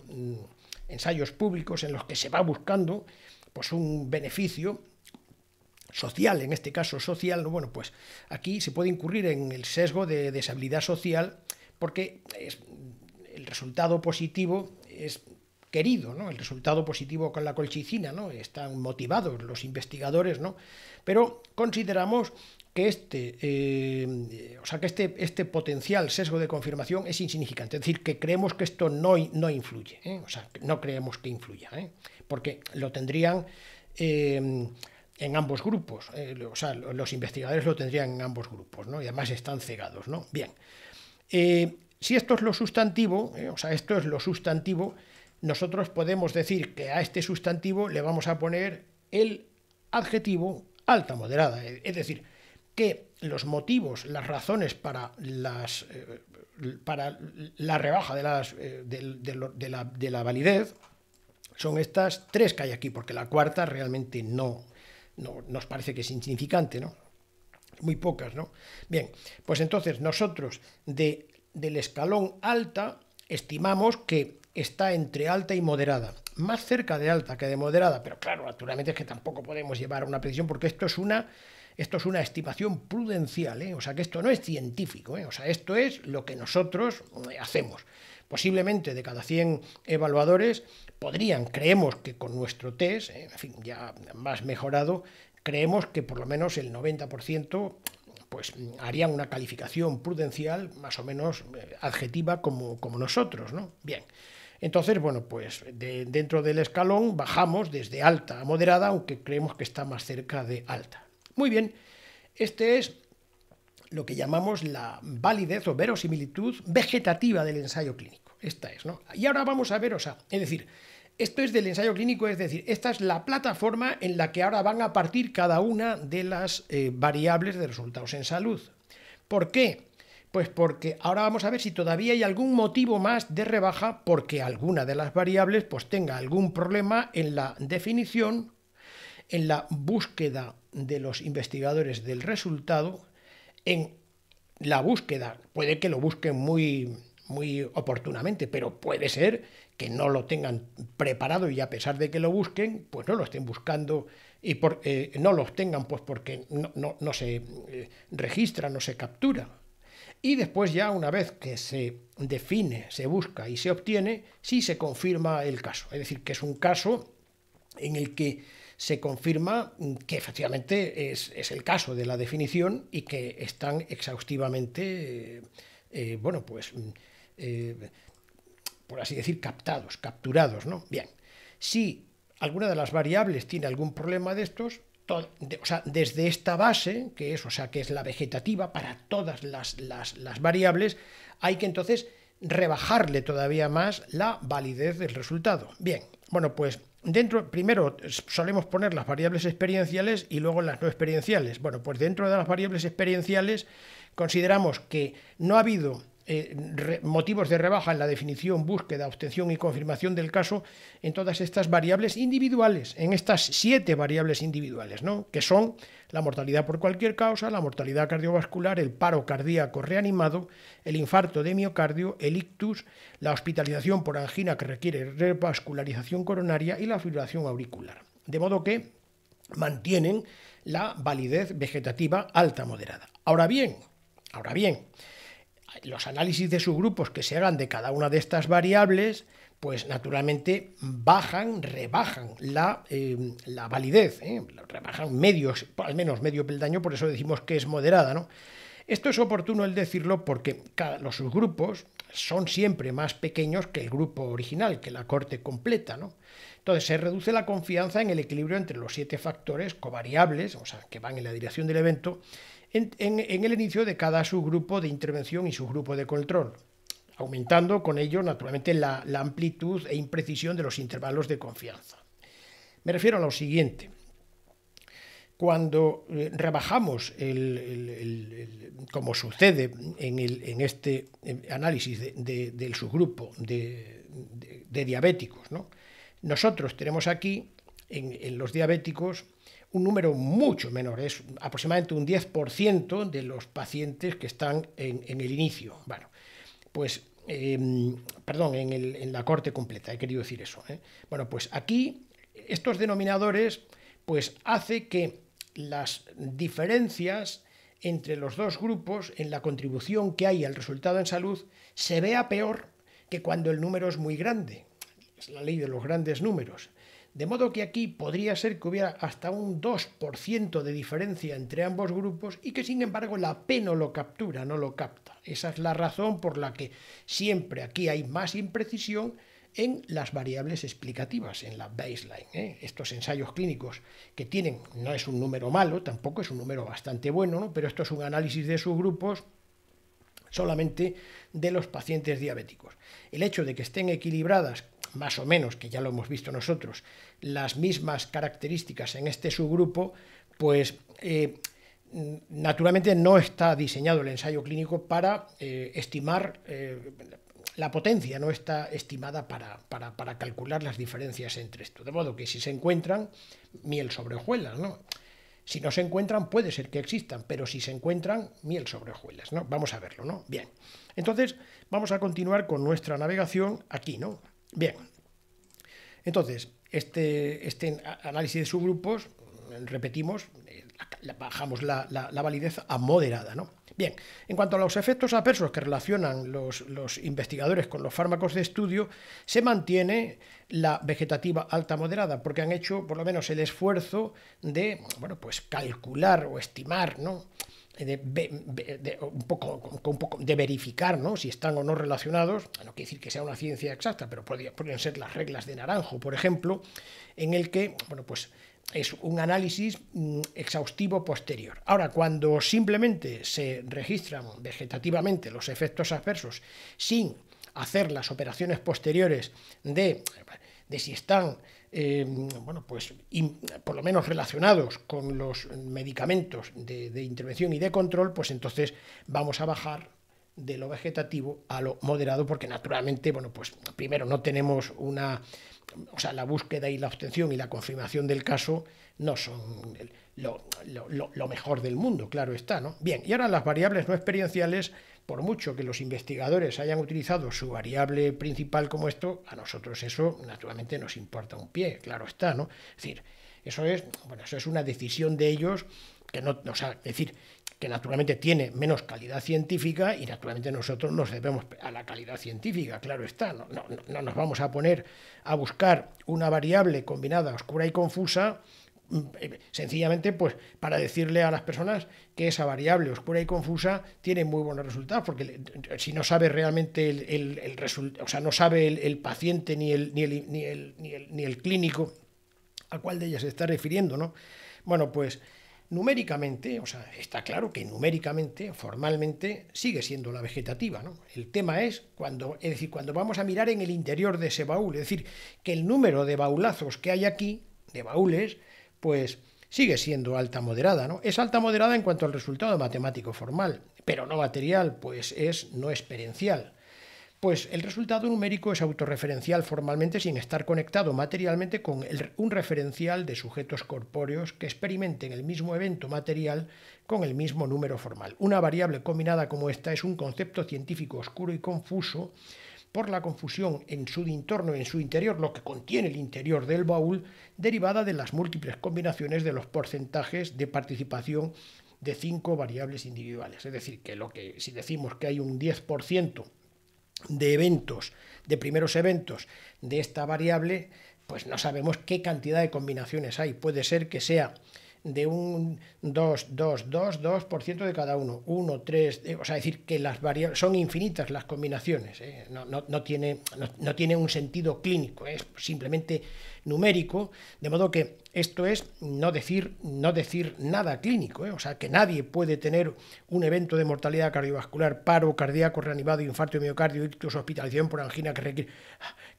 ensayos públicos en los que se va buscando pues un beneficio social, en este caso social, bueno, pues aquí se puede incurrir en el sesgo de deshabilidad social, porque el resultado positivo es querido, ¿no? El resultado positivo con la colchicina, ¿no? Están motivados los investigadores, ¿no? Pero consideramos que este potencial sesgo de confirmación es insignificante, es decir, que creemos que esto no influye, o sea, no creemos que influya, porque lo tendrían en ambos grupos, o sea, los investigadores lo tendrían en ambos grupos, ¿no? Y además están cegados, ¿no? Bien, si esto es lo sustantivo, o sea, esto es lo sustantivo, nosotros podemos decir que a este sustantivo le vamos a poner el adjetivo alta moderada, es decir, que los motivos, las razones para la rebaja de la validez son estas tres que hay aquí, porque la cuarta realmente no nos parece que es insignificante, ¿no? Muy pocas, ¿no? Bien, pues entonces nosotros del escalón alta estimamos que está entre alta y moderada, más cerca de alta que de moderada, pero claro, naturalmente es que tampoco podemos llevar a una precisión porque esto es una estimación prudencial, o sea que esto no es científico, o sea, esto es lo que nosotros hacemos. Posiblemente de cada 100 evaluadores creemos que con nuestro test, en fin, ya más mejorado, creemos que por lo menos el 90% pues harían una calificación prudencial más o menos adjetiva como nosotros, ¿no? Bien. Entonces, bueno, pues dentro del escalón bajamos desde alta a moderada, aunque creemos que está más cerca de alta. Muy bien, este es lo que llamamos la validez o verosimilitud vegetativa del ensayo clínico. Esta es, ¿no? Y ahora vamos a ver, o sea, es decir, esto es del ensayo clínico, es decir, esta es la plataforma en la que ahora van a partir cada una de las variables de resultados en salud. ¿Por qué? Pues porque ahora vamos a ver si todavía hay algún motivo más de rebaja porque alguna de las variables pues tenga algún problema en la definición, en la búsqueda de los investigadores del resultado, en la búsqueda, puede que lo busquen muy oportunamente, pero puede ser que no lo tengan preparado y a pesar de que lo busquen, pues no lo estén buscando y no lo obtengan pues porque no se registra, no se captura. Y después ya una vez que se define, se busca y se obtiene, sí se confirma el caso. Es decir, que es un caso en el que se confirma que efectivamente es el caso de la definición y que están exhaustivamente, por así decir, capturados, ¿no? Bien, si alguna de las variables tiene algún problema de estos, o sea, desde esta base, que es la vegetativa para todas las variables, hay que entonces rebajarle todavía más la validez del resultado. Bien, bueno, pues primero solemos poner las variables experienciales y luego las no experienciales. Bueno, pues dentro de las variables experienciales consideramos que no ha habido motivos de rebaja en la definición, búsqueda, obtención y confirmación del caso en todas estas variables individuales, en estas 7 variables individuales, ¿no? Que son la mortalidad por cualquier causa, la mortalidad cardiovascular, el paro cardíaco reanimado, el infarto de miocardio, el ictus, la hospitalización por angina que requiere revascularización coronaria y la fibrilación auricular. De modo que mantienen la validez vegetativa alta moderada. Ahora bien, los análisis de subgrupos que se hagan de cada una de estas variables, pues naturalmente rebajan la validez, rebajan al menos medio peldaño, por eso decimos que es moderada, ¿no? Esto es oportuno el decirlo porque los subgrupos son siempre más pequeños que el grupo original, que la corte completa, ¿no? Entonces se reduce la confianza en el equilibrio entre los 7 factores covariables, o sea, que van en la dirección del evento, en el inicio de cada subgrupo de intervención y subgrupo de control, aumentando con ello naturalmente la amplitud e imprecisión de los intervalos de confianza. Me refiero a lo siguiente. Cuando rebajamos, como sucede en este análisis del subgrupo de diabéticos, ¿no? Nosotros tenemos aquí, en los diabéticos, un número mucho menor, es aproximadamente un 10% de los pacientes que están en el inicio. Bueno, pues, en la corte completa, he querido decir eso. Bueno, pues aquí estos denominadores pues hace que las diferencias entre los dos grupos en la contribución que hay al resultado en salud se vea peor que cuando el número es muy grande. es la ley de los grandes números. De modo que aquí podría ser que hubiera hasta un 2% de diferencia entre ambos grupos y que sin embargo la P no lo captura, no lo capta. Esa es la razón por la que siempre aquí hay más imprecisión en las variables explicativas, en la baseline. Estos ensayos clínicos que tienen, no es un número malo, tampoco es un número bastante bueno, ¿no? Pero esto es un análisis de subgrupos solamente de los pacientes diabéticos. El hecho de que estén equilibradas, más o menos, que ya lo hemos visto nosotros, las mismas características en este subgrupo, pues naturalmente no está diseñado el ensayo clínico para estimar la potencia, no está estimada para calcular las diferencias entre esto. De modo que si se encuentran, miel sobre hojuelas, ¿no? Si no se encuentran, puede ser que existan, pero si se encuentran, miel sobre hojuelas, ¿no? Vamos a verlo, ¿no? Bien. Entonces, vamos a continuar con nuestra navegación aquí, ¿no? Bien. Entonces, este análisis de subgrupos, repetimos, bajamos la validez a moderada, ¿no? Bien, en cuanto a los efectos adversos que relacionan los investigadores con los fármacos de estudio, se mantiene la vegetativa alta moderada, porque han hecho por lo menos el esfuerzo de, bueno, pues calcular o estimar, ¿no? Un poco de verificar, ¿no? Si están o no relacionados. No quiere decir que sea una ciencia exacta, pero pueden ser las reglas de Naranjo, por ejemplo, en el que, bueno, pues es un análisis exhaustivo posterior. Ahora, cuando simplemente se registran vegetativamente los efectos adversos sin hacer las operaciones posteriores de si están bueno, pues por lo menos relacionados con los medicamentos de intervención y de control, pues entonces vamos a bajar de lo vegetativo a lo moderado, porque naturalmente, bueno, pues primero no tenemos la búsqueda y la obtención y la confirmación del caso no son lo mejor del mundo, claro está, ¿no? Bien, y ahora las variables no experienciales, por mucho que los investigadores hayan utilizado su variable principal como esto, a nosotros eso naturalmente nos importa un pie, claro está, ¿no? Es decir, eso es una decisión de ellos que no, o sea, es decir, que naturalmente tiene menos calidad científica y naturalmente nosotros nos debemos a la calidad científica, claro está, no nos vamos a poner a buscar una variable combinada oscura y confusa sencillamente pues para decirle a las personas que esa variable oscura y confusa tiene muy buenos resultados, porque si no sabe realmente el resultado, o sea, no sabe el paciente ni el clínico a cuál de ellas se está refiriendo, ¿no? Bueno, pues numéricamente, o sea, está claro que numéricamente, formalmente, sigue siendo la vegetativa, ¿no? El tema es cuando vamos a mirar en el interior de ese baúl, es decir, que el número de baulazos que hay aquí, de baúles, pues sigue siendo alta moderada, ¿no? Es alta moderada en cuanto al resultado matemático formal, pero no material, pues no experiencial. Pues el resultado numérico es autorreferencial formalmente sin estar conectado materialmente con un referencial de sujetos corpóreos que experimenten el mismo evento material con el mismo número formal. Una variable combinada como esta es un concepto científico oscuro y confuso por la confusión en su entorno, en su interior, lo que contiene el interior del baúl, derivada de las múltiples combinaciones de los porcentajes de participación de 5 variables individuales. Es decir, que si decimos que hay un 10% de primeros eventos de esta variable, pues no sabemos qué cantidad de combinaciones hay. Puede ser que sea de un 2% de cada uno, 1, 3, o sea, decir que las variables son infinitas las combinaciones, no tiene un sentido clínico, es simplemente numérico, de modo que esto es no decir nada clínico, o sea, que nadie puede tener un evento de mortalidad cardiovascular, paro cardíaco reanimado, infarto de miocardio, ictus, hospitalización por angina que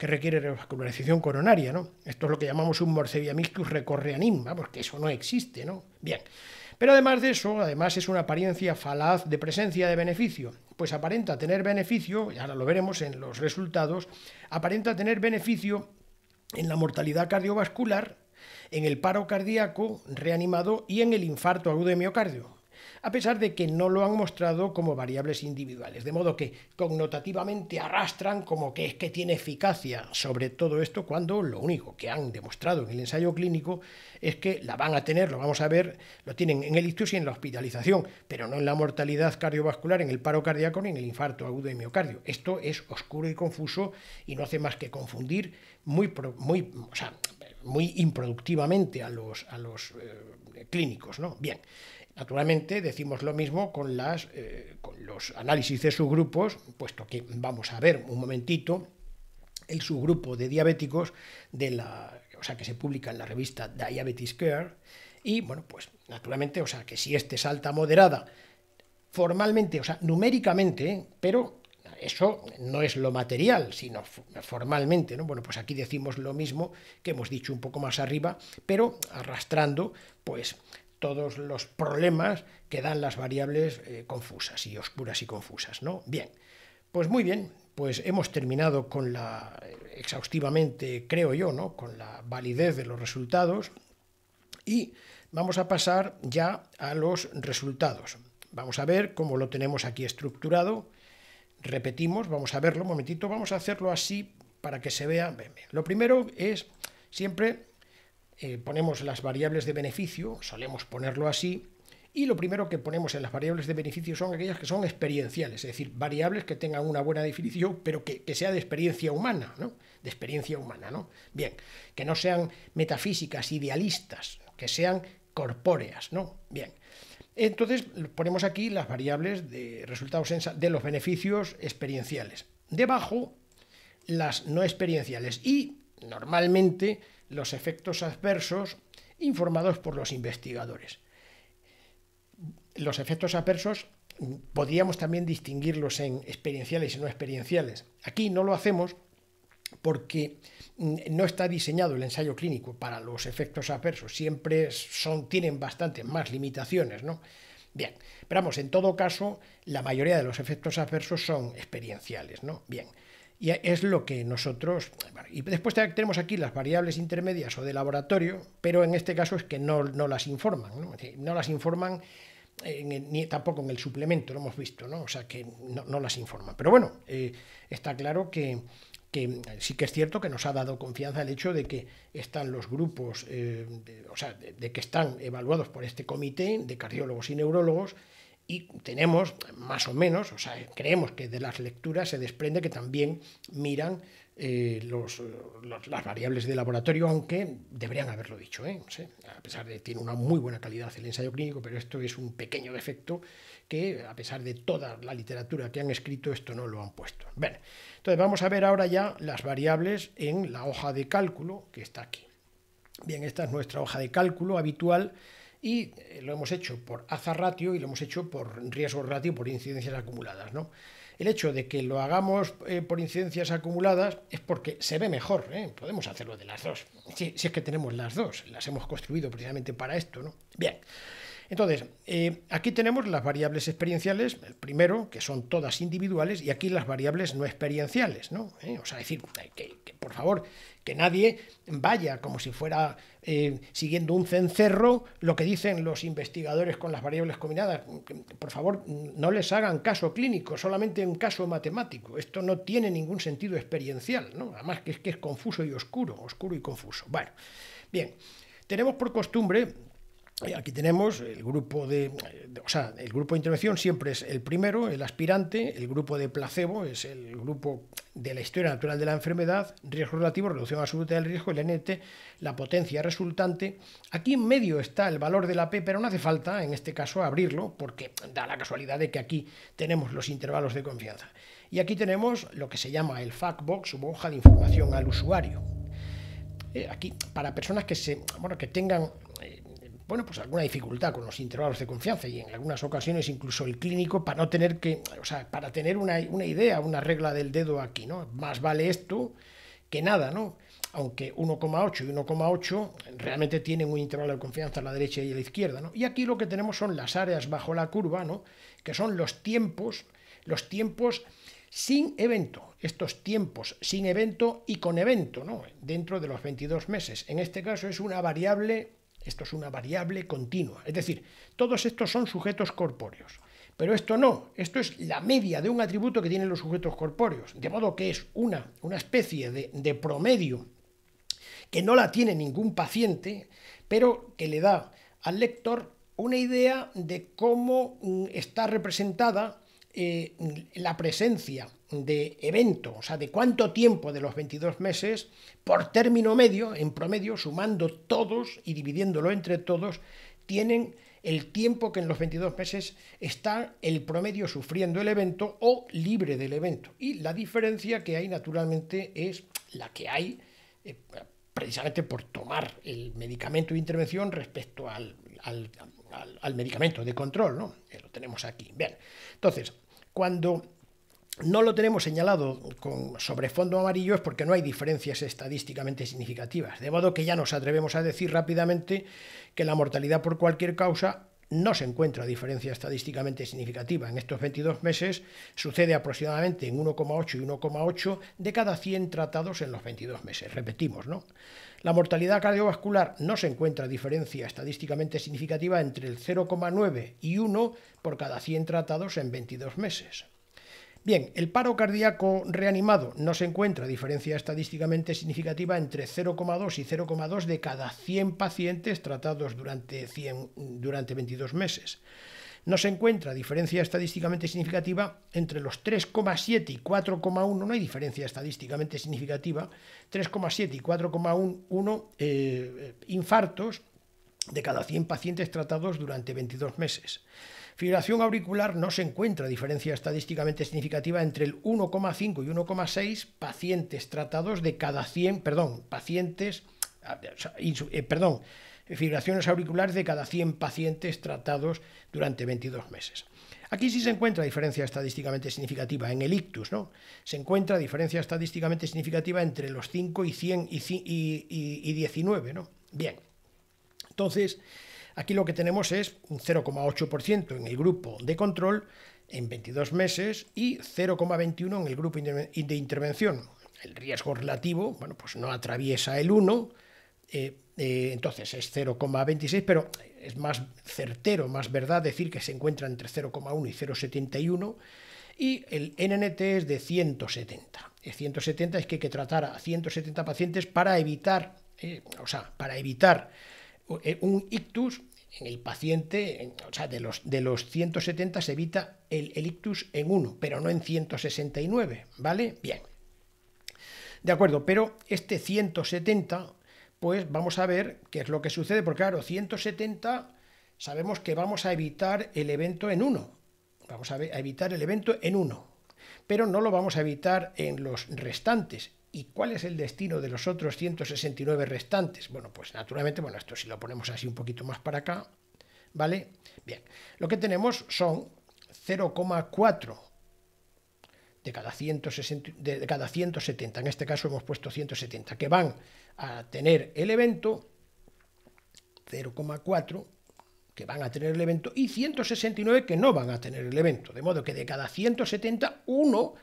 requiere revascularización coronaria, ¿no? Esto es lo que llamamos un morceviamictus recorreanim, vamos, que eso no existe, ¿no? Bien. Pero además de eso, es una apariencia falaz de presencia de beneficio, pues aparenta tener beneficio, y ahora lo veremos en los resultados, aparenta tener beneficio en la mortalidad cardiovascular, en el paro cardíaco reanimado y en el infarto agudo de miocardio. a pesar de que no lo han mostrado como variables individuales, de modo que connotativamente arrastran como que es que tiene eficacia sobre todo esto, cuando lo único que han demostrado en el ensayo clínico es que la van a tener, lo vamos a ver, lo tienen en el ictus y en la hospitalización, pero no en la mortalidad cardiovascular, en el paro cardíaco ni en el infarto agudo de miocardio. Esto es oscuro y confuso y no hace más que confundir muy improductivamente a los clínicos, ¿no? Bien, naturalmente decimos lo mismo con los análisis de subgrupos, puesto que vamos a ver un momentito el subgrupo de diabéticos que se publica en la revista Diabetes Care, y bueno, pues naturalmente, que si este es alta moderada, formalmente, numéricamente, pero eso no es lo material, sino formalmente, ¿no? Bueno, pues aquí decimos lo mismo que hemos dicho un poco más arriba, pero arrastrando, pues, todos los problemas que dan las variables confusas y oscuras y confusas, ¿no? Bien, pues muy bien, pues hemos terminado con exhaustivamente, creo yo, ¿no? Con la validez de los resultados, y vamos a pasar ya a los resultados. Vamos a ver cómo lo tenemos aquí estructurado. Repetimos, vamos a verlo un momentito, vamos a hacerlo así para que se vea. Lo primero es, siempre ponemos las variables de beneficio, solemos ponerlo así, y lo primero que ponemos en las variables de beneficio son aquellas que son experienciales, es decir, variables que tengan una buena definición, pero que sea de experiencia humana, ¿no? De experiencia humana, ¿no? Bien, que no sean metafísicas, idealistas, que sean corpóreas, ¿no? Bien. Entonces ponemos aquí las variables de resultados de los beneficios experienciales. Debajo las no experienciales y normalmente los efectos adversos informados por los investigadores. Los efectos adversos podríamos también distinguirlos en experienciales y no experienciales. Aquí no lo hacemos porque no está diseñado el ensayo clínico para los efectos adversos, siempre tienen bastante más limitaciones, ¿no? Bien, pero vamos, en todo caso, la mayoría de los efectos adversos son experienciales, ¿no? Bien, y es lo que nosotros... Y después tenemos aquí las variables intermedias o de laboratorio, pero en este caso es que no las informan, ¿no? No las informan ni tampoco en el suplemento, lo hemos visto, ¿no? O sea que no las informan. Pero bueno, está claro que sí que es cierto que nos ha dado confianza el hecho de que están los grupos, de que están evaluados por este comité de cardiólogos y neurólogos, y tenemos más o menos, creemos que de las lecturas se desprende que también miran las variables de laboratorio, aunque deberían haberlo dicho, a pesar de que tiene una muy buena calidad el ensayo clínico, pero esto es un pequeño defecto que, a pesar de toda la literatura que han escrito, esto no lo han puesto. Bien, entonces vamos a ver ahora ya las variables en la hoja de cálculo que está aquí. Bien, esta es nuestra hoja de cálculo habitual, y lo hemos hecho por hazard ratio y lo hemos hecho por riesgo ratio por incidencias acumuladas, ¿no? El hecho de que lo hagamos por incidencias acumuladas es porque se ve mejor, podemos hacerlo de las dos, si es que tenemos las dos, las hemos construido precisamente para esto, ¿no? Bien, entonces, aquí tenemos las variables experienciales, el primero, que son todas individuales, y aquí las variables no experienciales, ¿no? Decir, que por favor, que nadie vaya como si fuera siguiendo un cencerro lo que dicen los investigadores con las variables combinadas. Por favor, no les hagan caso clínico, solamente un caso matemático. Esto no tiene ningún sentido experiencial, ¿no? Además que es confuso y oscuro y confuso. Bueno, bien, tenemos por costumbre... Aquí tenemos el grupo el grupo de intervención siempre es el primero, el aspirante, el grupo de placebo es el grupo de la historia natural de la enfermedad, riesgo relativo, reducción absoluta del riesgo, el NT, la potencia resultante. Aquí en medio está el valor de la P, pero no hace falta en este caso abrirlo porque da la casualidad de que aquí tenemos los intervalos de confianza. Y aquí tenemos lo que se llama el FACTbox o hoja de información al usuario. Aquí, para personas que tengan pues alguna dificultad con los intervalos de confianza y en algunas ocasiones incluso el clínico, para no tener para tener una idea, una regla del dedo aquí, ¿no? Más vale esto que nada, ¿no? Aunque 1,8 y 1,8 realmente tienen un intervalo de confianza a la derecha y a la izquierda, ¿no? Y aquí lo que tenemos son las áreas bajo la curva, ¿no? Que son los tiempos sin evento, estos tiempos sin evento y con evento, ¿no? Dentro de los 22 meses. En este caso es una variable Esto es una variable continua. Es decir, todos estos son sujetos corpóreos. Pero esto no, esto es la media de un atributo que tienen los sujetos corpóreos. De modo que es una especie de promedio que no la tiene ningún paciente, pero que le da al lector una idea de cómo está representada la presencia de evento, o sea, de cuánto tiempo de los 22 meses, por término medio, en promedio, sumando todos y dividiéndolo entre todos, tienen el tiempo que en los 22 meses está el promedio sufriendo el evento o libre del evento. Y la diferencia que hay, naturalmente, es la que hay precisamente por tomar el medicamento de intervención respecto al medicamento de control, ¿no? Lo tenemos aquí. Bien, entonces, cuando no lo tenemos señalado sobre fondo amarillo es porque no hay diferencias estadísticamente significativas, de modo que ya nos atrevemos a decir rápidamente que la mortalidad por cualquier causa no se encuentra diferencia estadísticamente significativa. En estos 22 meses sucede aproximadamente en 1,8 y 1,8 de cada 100 tratados en los 22 meses. Repetimos, ¿no? La mortalidad cardiovascular no se encuentra diferencia estadísticamente significativa entre el 0,9 y 1 por cada 100 tratados en 22 meses. Bien, el paro cardíaco reanimado no se encuentra diferencia estadísticamente significativa entre 0,2 y 0,2 de cada 100 pacientes tratados durante 22 meses. No se encuentra diferencia estadísticamente significativa entre los 3,7 y 4,1, no hay diferencia estadísticamente significativa, 3,7 y 4,1 infartos de cada 100 pacientes tratados durante 22 meses. Fibrilación auricular no se encuentra diferencia estadísticamente significativa entre el 1,5 y 1,6 pacientes tratados de cada 100, fibrilaciones auriculares de cada 100 pacientes tratados durante 22 meses. Aquí sí se encuentra diferencia estadísticamente significativa en el ictus, ¿no? Se encuentra diferencia estadísticamente significativa entre los 5 y 100 y 19, ¿no? Bien, entonces aquí lo que tenemos es un 0,8% en el grupo de control en 22 meses y 0,21 en el grupo de intervención. El riesgo relativo, bueno, pues no atraviesa el 1, entonces es 0,26, pero es más certero, más verdad decir que se encuentra entre 0,1 y 0,71, y el NNT es de 170. El 170 es que hay que tratar a 170 pacientes para evitar, un ictus en el paciente, o sea, de los 170 se evita el ictus en 1, pero no en 169, ¿vale? Bien. De acuerdo, pero este 170, pues vamos a ver qué es lo que sucede, porque claro, 170 sabemos que vamos a evitar el evento en 1, vamos a evitar el evento en 1, pero no lo vamos a evitar en los restantes. ¿Y cuál es el destino de los otros 169 restantes? Bueno, pues naturalmente, esto si lo ponemos así un poquito más para acá, ¿vale? Bien, lo que tenemos son 0,4 de cada 170, en este caso hemos puesto 170, que van a tener el evento, 0,4 que van a tener el evento, y 169 que no van a tener el evento, de modo que de cada 170, uno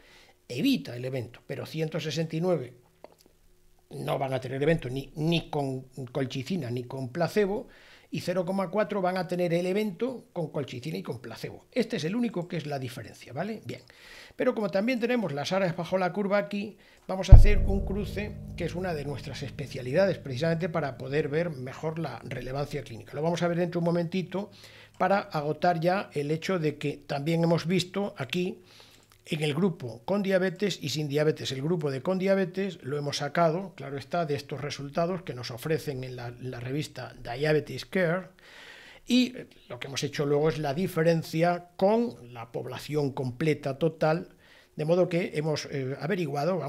evita el evento, pero 169 no van a tener evento ni con colchicina ni con placebo, y 0,4 van a tener el evento con colchicina y con placebo. Este es el único que es la diferencia, ¿vale? Bien, pero como también tenemos las áreas bajo la curva aquí, vamos a hacer un cruce que es una de nuestras especialidades, precisamente para poder ver mejor la relevancia clínica. Lo vamos a ver dentro de un momentito para agotar ya el hecho de que también hemos visto aquí en el grupo con diabetes y sin diabetes. El grupo de con diabetes lo hemos sacado, claro está, de estos resultados que nos ofrecen en la revista Diabetes Care, y lo que hemos hecho luego es la diferencia con la población completa total, de modo que hemos averiguado,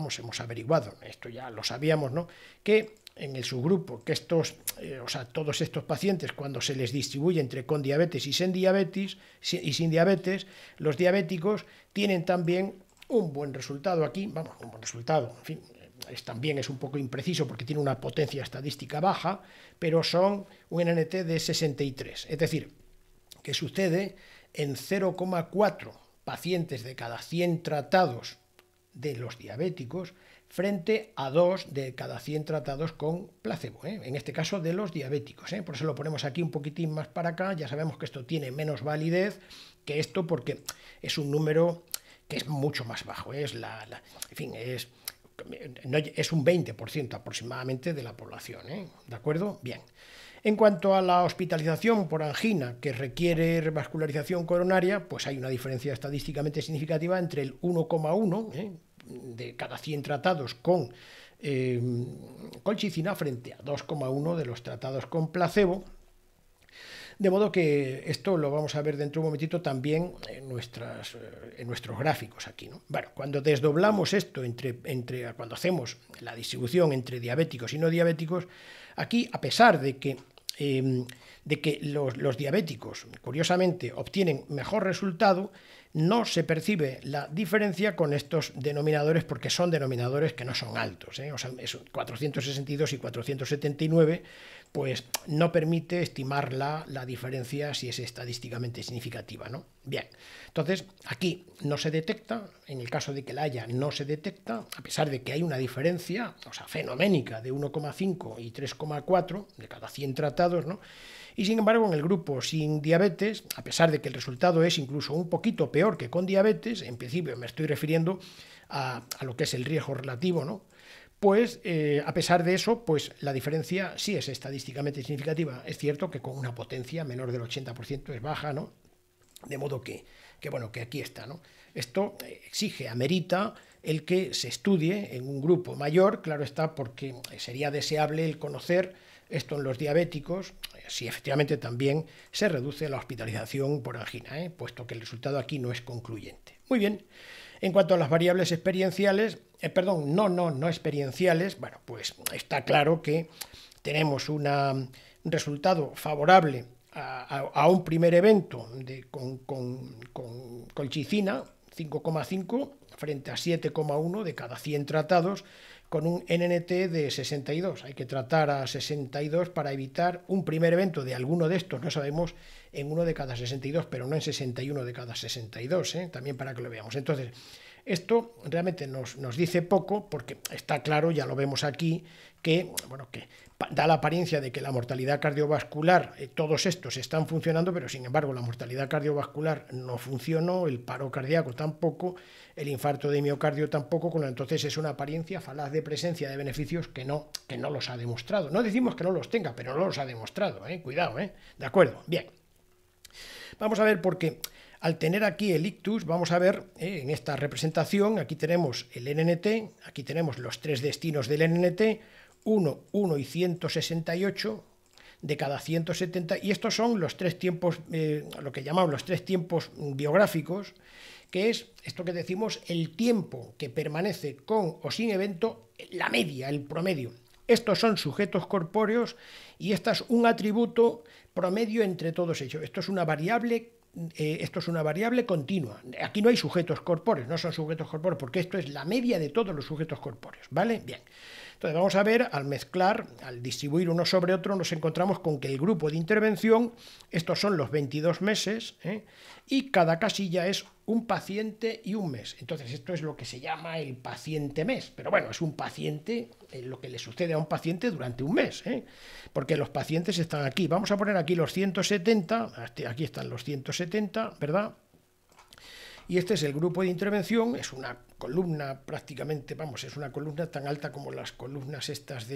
esto ya lo sabíamos, ¿no?, que en el subgrupo, que todos estos pacientes, cuando se les distribuye entre con diabetes y sin diabetes, los diabéticos tienen también un buen resultado aquí, un buen resultado, en fin, también es un poco impreciso porque tiene una potencia estadística baja, pero son un NNT de 63, es decir, que sucede en 0,4 pacientes de cada 100 tratados de los diabéticos frente a 2 de cada 100 tratados con placebo, en este caso de los diabéticos. Por eso lo ponemos aquí un poquitín más para acá. Ya sabemos que esto tiene menos validez que esto porque es un número que es mucho más bajo. En fin, es un 20% aproximadamente de la población. ¿De acuerdo? Bien. En cuanto a la hospitalización por angina que requiere revascularización coronaria, pues hay una diferencia estadísticamente significativa entre el 1,1 de cada 100 tratados con colchicina frente a 2,1 de los tratados con placebo. De modo que esto lo vamos a ver dentro de un momentito también en nuestros gráficos aquí, ¿no? Bueno, cuando desdoblamos esto cuando hacemos la distribución entre diabéticos y no diabéticos, aquí, a pesar de que los diabéticos, curiosamente, obtienen mejor resultado, no se percibe la diferencia con estos denominadores porque son denominadores que no son altos. O sea, 462 y 479, pues no permite estimar la diferencia si es estadísticamente significativa, ¿no? Bien, entonces aquí no se detecta, en el caso de que la haya no se detecta, a pesar de que hay una diferencia, o sea, fenoménica de 1,5 y 3,4 de cada 100 tratados, ¿no? Y sin embargo, en el grupo sin diabetes, a pesar de que el resultado es incluso un poquito peor que con diabetes, en principio me estoy refiriendo a lo que es el riesgo relativo, ¿no? Pues a pesar de eso, pues la diferencia sí es estadísticamente significativa. Es cierto que con una potencia menor del 80% es baja, ¿no? De modo que bueno, que aquí está, ¿no? Esto amerita el que se estudie en un grupo mayor, claro está, porque sería deseable el conocer esto en los diabéticos, si efectivamente también se reduce la hospitalización por angina, puesto que el resultado aquí no es concluyente. Muy bien. En cuanto a las variables experienciales, no experienciales, bueno, pues está claro que tenemos un resultado favorable a un primer evento con colchicina, 5,5 frente a 7,1 de cada 100 tratados, con un NNT de 62. Hay que tratar a 62 para evitar un primer evento de alguno de estos, no sabemos, en uno de cada 62, pero no en 61 de cada 62, también para que lo veamos. Entonces, esto realmente nos dice poco, porque está claro, ya lo vemos aquí, que da la apariencia de que la mortalidad cardiovascular, todos estos están funcionando, pero sin embargo la mortalidad cardiovascular no funcionó, el paro cardíaco tampoco, el infarto de miocardio tampoco, entonces es una apariencia falaz de presencia de beneficios que no los ha demostrado. No decimos que no los tenga, pero no los ha demostrado, cuidado, ¿de acuerdo? Bien. Vamos a ver por qué. Al tener aquí el ictus, vamos a ver en esta representación, aquí tenemos el NNT, aquí tenemos los tres destinos del NNT, 1, 1 y 168 de cada 170, y estos son los tres tiempos, lo que llamamos los tres tiempos biográficos, que es esto que decimos el tiempo que permanece con o sin evento, la media, el promedio. Estos son sujetos corpóreos y este es un atributo promedio entre todos ellos. Esto es una variable continua. Aquí no hay sujetos corpóreos, no son sujetos corpóreos, porque esto es la media de todos los sujetos corpóreos, ¿vale? Bien. Entonces vamos a ver, al mezclar, al distribuir uno sobre otro, nos encontramos con que el grupo de intervención, estos son los 22 meses, y cada casilla es un paciente y un mes. Entonces esto es lo que se llama el paciente mes, pero bueno, es un paciente, lo que le sucede a un paciente durante un mes, porque los pacientes están aquí. Vamos a poner aquí los 170, aquí están los 170, ¿verdad? Y este es el grupo de intervención, es una columna prácticamente, es una columna tan alta como las columnas estas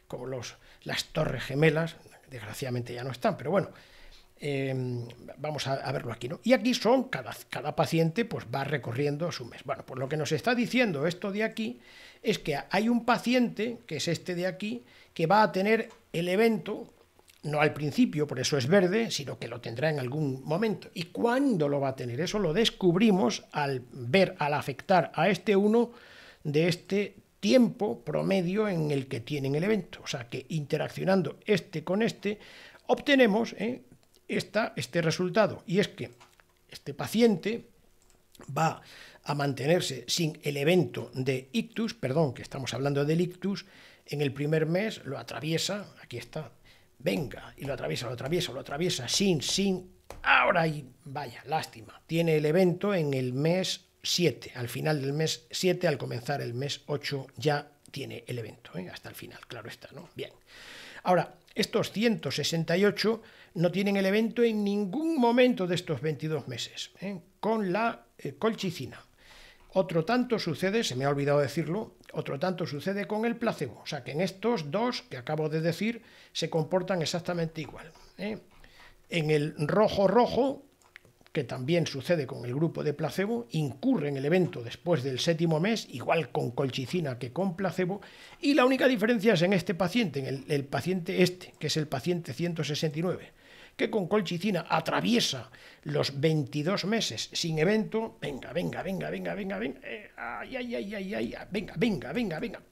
como las torres gemelas, desgraciadamente ya no están, pero bueno, vamos a verlo aquí, ¿no? Y aquí son, cada paciente pues va recorriendo su mes. Bueno, pues lo que nos está diciendo esto de aquí es que hay un paciente, que es este de aquí, que va a tener el evento, no al principio, por eso es verde, sino que lo tendrá en algún momento. ¿Y cuándo lo va a tener? Eso lo descubrimos al afectar a este 1 de este tiempo promedio en el que tienen el evento. O sea que interaccionando este con este, obtenemos este resultado. Y es que este paciente va a mantenerse sin el evento de ictus, que estamos hablando del ictus, en el primer mes lo atraviesa, aquí está, venga, y lo atraviesa, sin, ahora y vaya, lástima, tiene el evento en el mes 7. Al final del mes 7, al comenzar el mes 8, ya tiene el evento, hasta el final, claro está, ¿no? Bien. Ahora, estos 168 no tienen el evento en ningún momento de estos 22 meses, con la colchicina. Otro tanto sucede, se me ha olvidado decirlo, otro tanto sucede con el placebo. O sea que en estos dos que acabo de decir se comportan exactamente igual. En el rojo, que también sucede con el grupo de placebo, incurre en el evento después del 7º mes, igual con colchicina que con placebo, y la única diferencia es en este paciente, en el paciente que es el paciente 169, que con colchicina atraviesa los 22 meses sin evento. Venga,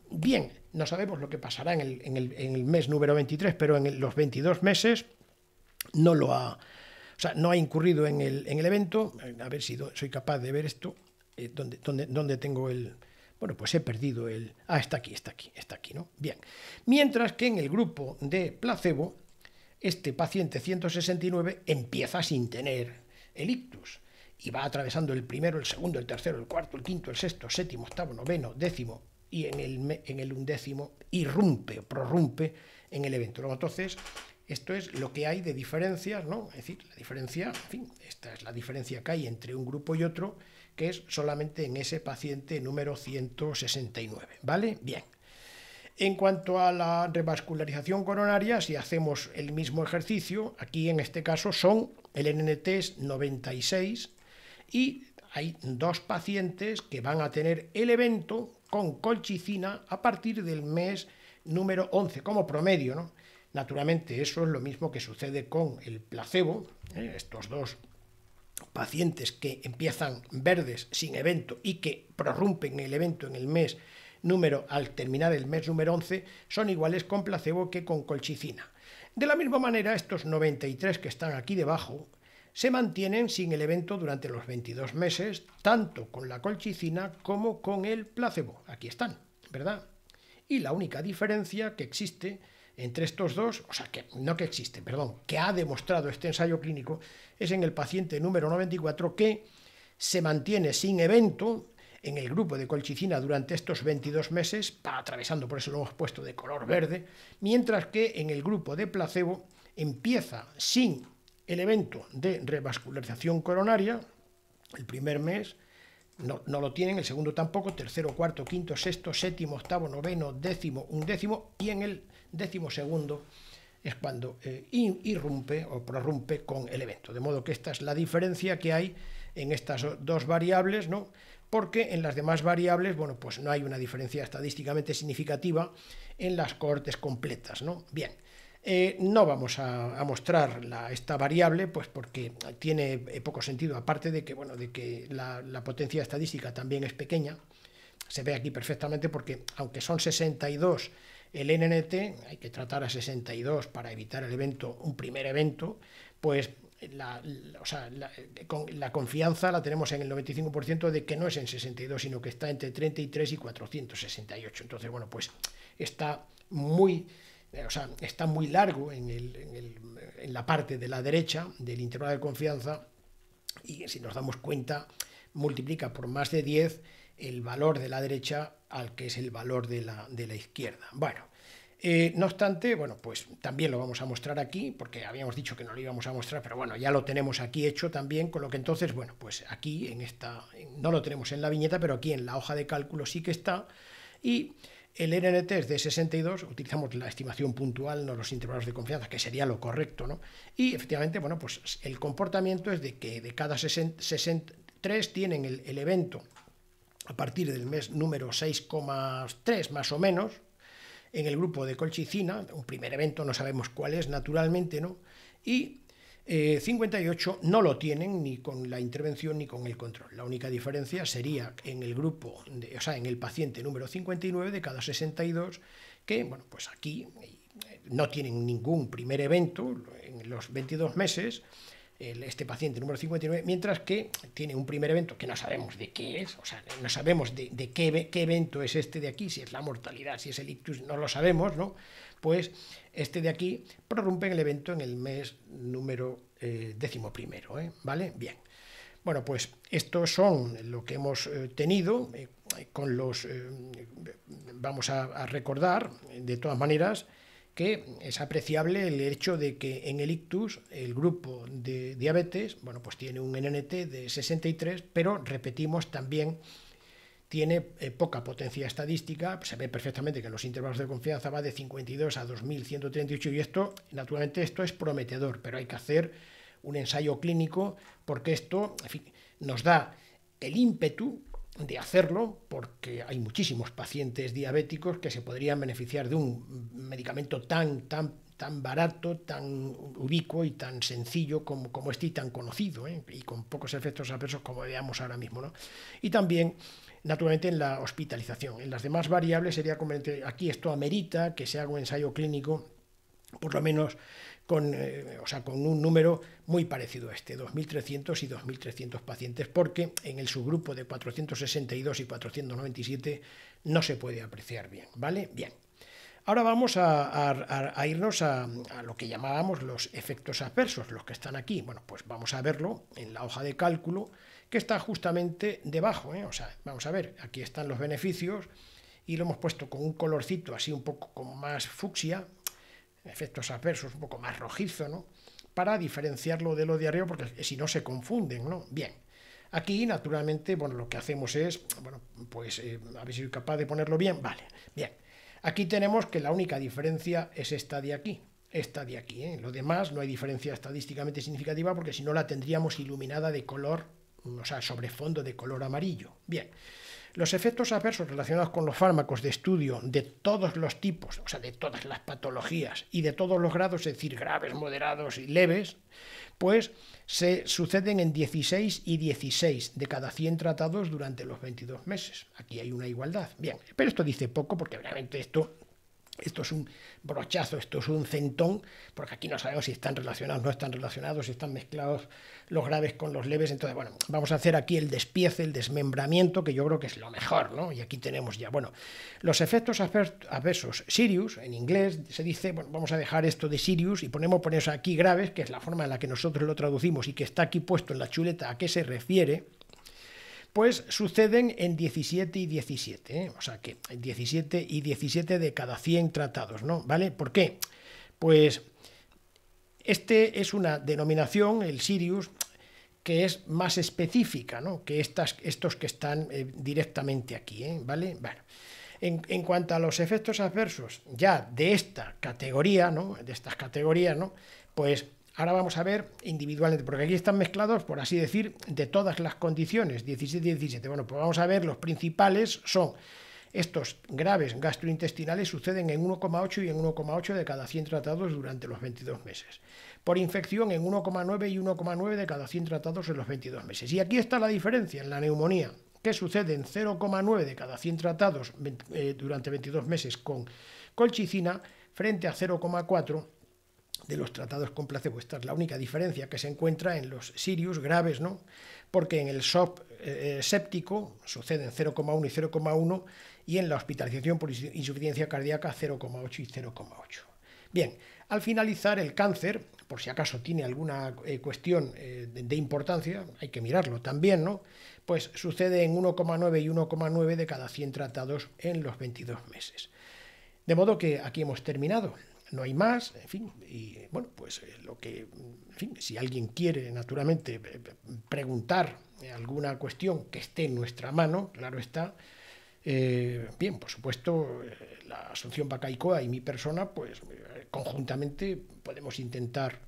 bien, no sabemos lo que pasará en el mes número 23, pero en los 22 meses no lo ha... O sea, no ha incurrido en el evento. A ver si soy capaz de ver esto. ¿Dónde tengo el...? Bueno, pues he perdido el... Ah, está aquí, ¿no? Bien. Mientras que en el grupo de placebo, este paciente 169 empieza sin tener el ictus y va atravesando el primero, el segundo, el tercero, el cuarto, el quinto, el sexto, séptimo, octavo, noveno, décimo, y en el 11º prorrumpe en el evento. Luego, entonces... Esto es lo que hay de diferencias, ¿no? Es decir, la diferencia, en fin, esta es la diferencia que hay entre un grupo y otro, que es solamente en ese paciente número 169, ¿vale? Bien. En cuanto a la revascularización coronaria, si hacemos el mismo ejercicio, aquí en este caso son el NNT es 96 y hay dos pacientes que van a tener el evento con colchicina a partir del mes número 11, como promedio, ¿no? Naturalmente, eso es lo mismo que sucede con el placebo, estos dos pacientes que empiezan verdes sin evento y que prorrumpen el evento en el mes al terminar el mes número 11, son iguales con placebo que con colchicina. De la misma manera, estos 93 que están aquí debajo se mantienen sin el evento durante los 22 meses, tanto con la colchicina como con el placebo. Aquí están, ¿verdad? Y la única diferencia que existe entre estos dos, o sea, que ha demostrado este ensayo clínico, es en el paciente número 94 que se mantiene sin evento en el grupo de colchicina durante estos 22 meses, atravesando, por eso lo hemos puesto de color verde, mientras que en el grupo de placebo empieza sin el evento de revascularización coronaria, el primer mes, no lo tienen, el segundo tampoco, tercero, cuarto, quinto, sexto, séptimo, octavo, noveno, décimo, undécimo, y en el 12º es cuando irrumpe o prorrumpe con el evento. De modo que esta es la diferencia que hay en estas dos variables, ¿no? Porque en las demás variables, bueno, pues no hay una diferencia estadísticamente significativa en las cohortes completas, ¿no? Bien, no vamos a mostrar esta variable, pues porque tiene poco sentido, aparte de que, bueno, de que la potencia estadística también es pequeña. Se ve aquí perfectamente porque, aunque son 62 el NNT, hay que tratar a 62 para evitar un primer evento, pues la confianza la tenemos en el 95% de que no es en 62, sino que está entre 33 y 468. Entonces, bueno, pues está muy largo en la parte de la derecha del intervalo de confianza, y si nos damos cuenta, multiplica por más de 10 el valor de la derecha al que es el valor de la izquierda. Bueno, no obstante, bueno, pues también lo vamos a mostrar aquí, porque habíamos dicho que no lo íbamos a mostrar, pero bueno, ya lo tenemos aquí hecho también, con lo que entonces, bueno, pues aquí no lo tenemos en la viñeta, pero aquí en la hoja de cálculo sí que está, y el NNT es de 62, utilizamos la estimación puntual, no los intervalos de confianza, que sería lo correcto, ¿no? Y efectivamente, bueno, pues el comportamiento es de que de cada 63 tienen el evento a partir del mes número 6,3 más o menos, en el grupo de colchicina, un primer evento, no sabemos cuál es naturalmente, ¿no? Y 58 no lo tienen ni con la intervención ni con el control. La única diferencia sería en el grupo, en el paciente número 59 de cada 62, que, bueno, pues aquí no tienen ningún primer evento en los 22 meses, este paciente número 59, mientras que tiene un primer evento que no sabemos de qué es, o sea, no sabemos de qué evento es este de aquí, si es la mortalidad, si es el ictus, no lo sabemos, ¿no? Pues este de aquí prorrumpe el evento en el mes número 11º, ¿vale? Bien. Bueno, pues estos son lo que hemos tenido con los... vamos a recordar, de todas maneras, que es apreciable el hecho de que en el ictus el grupo de diabetes, bueno, pues tiene un NNT de 63, pero repetimos también tiene poca potencia estadística, se ve perfectamente que en los intervalos de confianza va de 52 a 2138 y esto, naturalmente, esto es prometedor, pero hay que hacer un ensayo clínico porque esto, en fin, nos da el ímpetu de hacerlo porque hay muchísimos pacientes diabéticos que se podrían beneficiar de un medicamento tan barato, tan ubicuo y tan sencillo como este y tan conocido, y con pocos efectos adversos como veamos ahora mismo, ¿no? Y también, naturalmente, en la hospitalización. En las demás variables sería como aquí esto amerita que se haga un ensayo clínico, por lo menos con un número muy parecido a este, 2.300 y 2.300 pacientes, porque en el subgrupo de 462 y 497 no se puede apreciar bien, ¿vale? Bien. Ahora vamos a irnos a lo que llamábamos los efectos adversos, los que están aquí. Bueno, pues vamos a verlo en la hoja de cálculo, que está justamente debajo, O sea, vamos a ver, aquí están los beneficios y lo hemos puesto con un colorcito así un poco como más fucsia, efectos adversos un poco más rojizo, ¿no? Para diferenciarlo de lo de arriba, porque si no se confunden, ¿no? Bien. Aquí, naturalmente, bueno, lo que hacemos es, bueno, pues a ver si soy capaz de ponerlo bien. Vale, bien. Aquí tenemos que la única diferencia es esta de aquí. Esta de aquí, Lo demás no hay diferencia estadísticamente significativa porque si no la tendríamos iluminada de color, o sea, sobre fondo de color amarillo. Bien. Los efectos adversos relacionados con los fármacos de estudio de todos los tipos, o sea, de todas las patologías y de todos los grados, es decir, graves, moderados y leves, pues se suceden en 16 y 16 de cada 100 tratados durante los 22 meses. Aquí hay una igualdad. Bien, pero esto dice poco porque realmente esto es un brochazo, esto es un centón, porque aquí no sabemos si están relacionados, no están relacionados, si están mezclados los graves con los leves. Entonces, bueno, vamos a hacer aquí el despiece, el desmembramiento, que yo creo que es lo mejor, ¿no? Y aquí tenemos ya, bueno, los efectos adversos serious, en inglés se dice, bueno, vamos a dejar esto de serious y ponemos aquí graves, que es la forma en la que nosotros lo traducimos y que está aquí puesto en la chuleta a qué se refiere, pues suceden en 17 y 17, o sea que 17 y 17 de cada 100 tratados, ¿no? ¿Vale? ¿Por qué? Pues este es una denominación, el Sirius, que es más específica, ¿no? Que estos que están directamente aquí, ¿vale? Bueno, en cuanto a los efectos adversos ya de esta categoría, ¿no? De estas categorías, ¿no? Pues ahora vamos a ver individualmente, porque aquí están mezclados, por así decir, de todas las condiciones, 17 y 17. Bueno, pues vamos a ver, los principales son estos graves gastrointestinales, suceden en 1,8 y en 1,8 de cada 100 tratados durante los 22 meses. Por infección en 1,9 y 1,9 de cada 100 tratados en los 22 meses. Y aquí está la diferencia en la neumonía, que sucede en 0,9 de cada 100 tratados durante 22 meses con colchicina, frente a 0,4 de los tratados con placebo. Esta es la única diferencia que se encuentra en los Sirius graves, ¿no? Porque en el SOP séptico suceden 0,1 y 0,1 y en la hospitalización por insuficiencia cardíaca 0,8 y 0,8. Bien, al finalizar el cáncer, por si acaso tiene alguna cuestión de importancia, hay que mirarlo también, ¿no? Pues sucede en 1,9 y 1,9 de cada 100 tratados en los 22 meses. De modo que aquí hemos terminado. No hay más, en fin, y bueno, pues lo que, en fin, si alguien quiere, naturalmente, preguntar alguna cuestión que esté en nuestra mano, claro está, bien, por supuesto, la Asunción Bacaicoa y mi persona, pues conjuntamente podemos intentar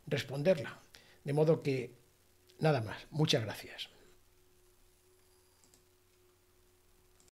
responderla. De modo que, nada más, muchas gracias.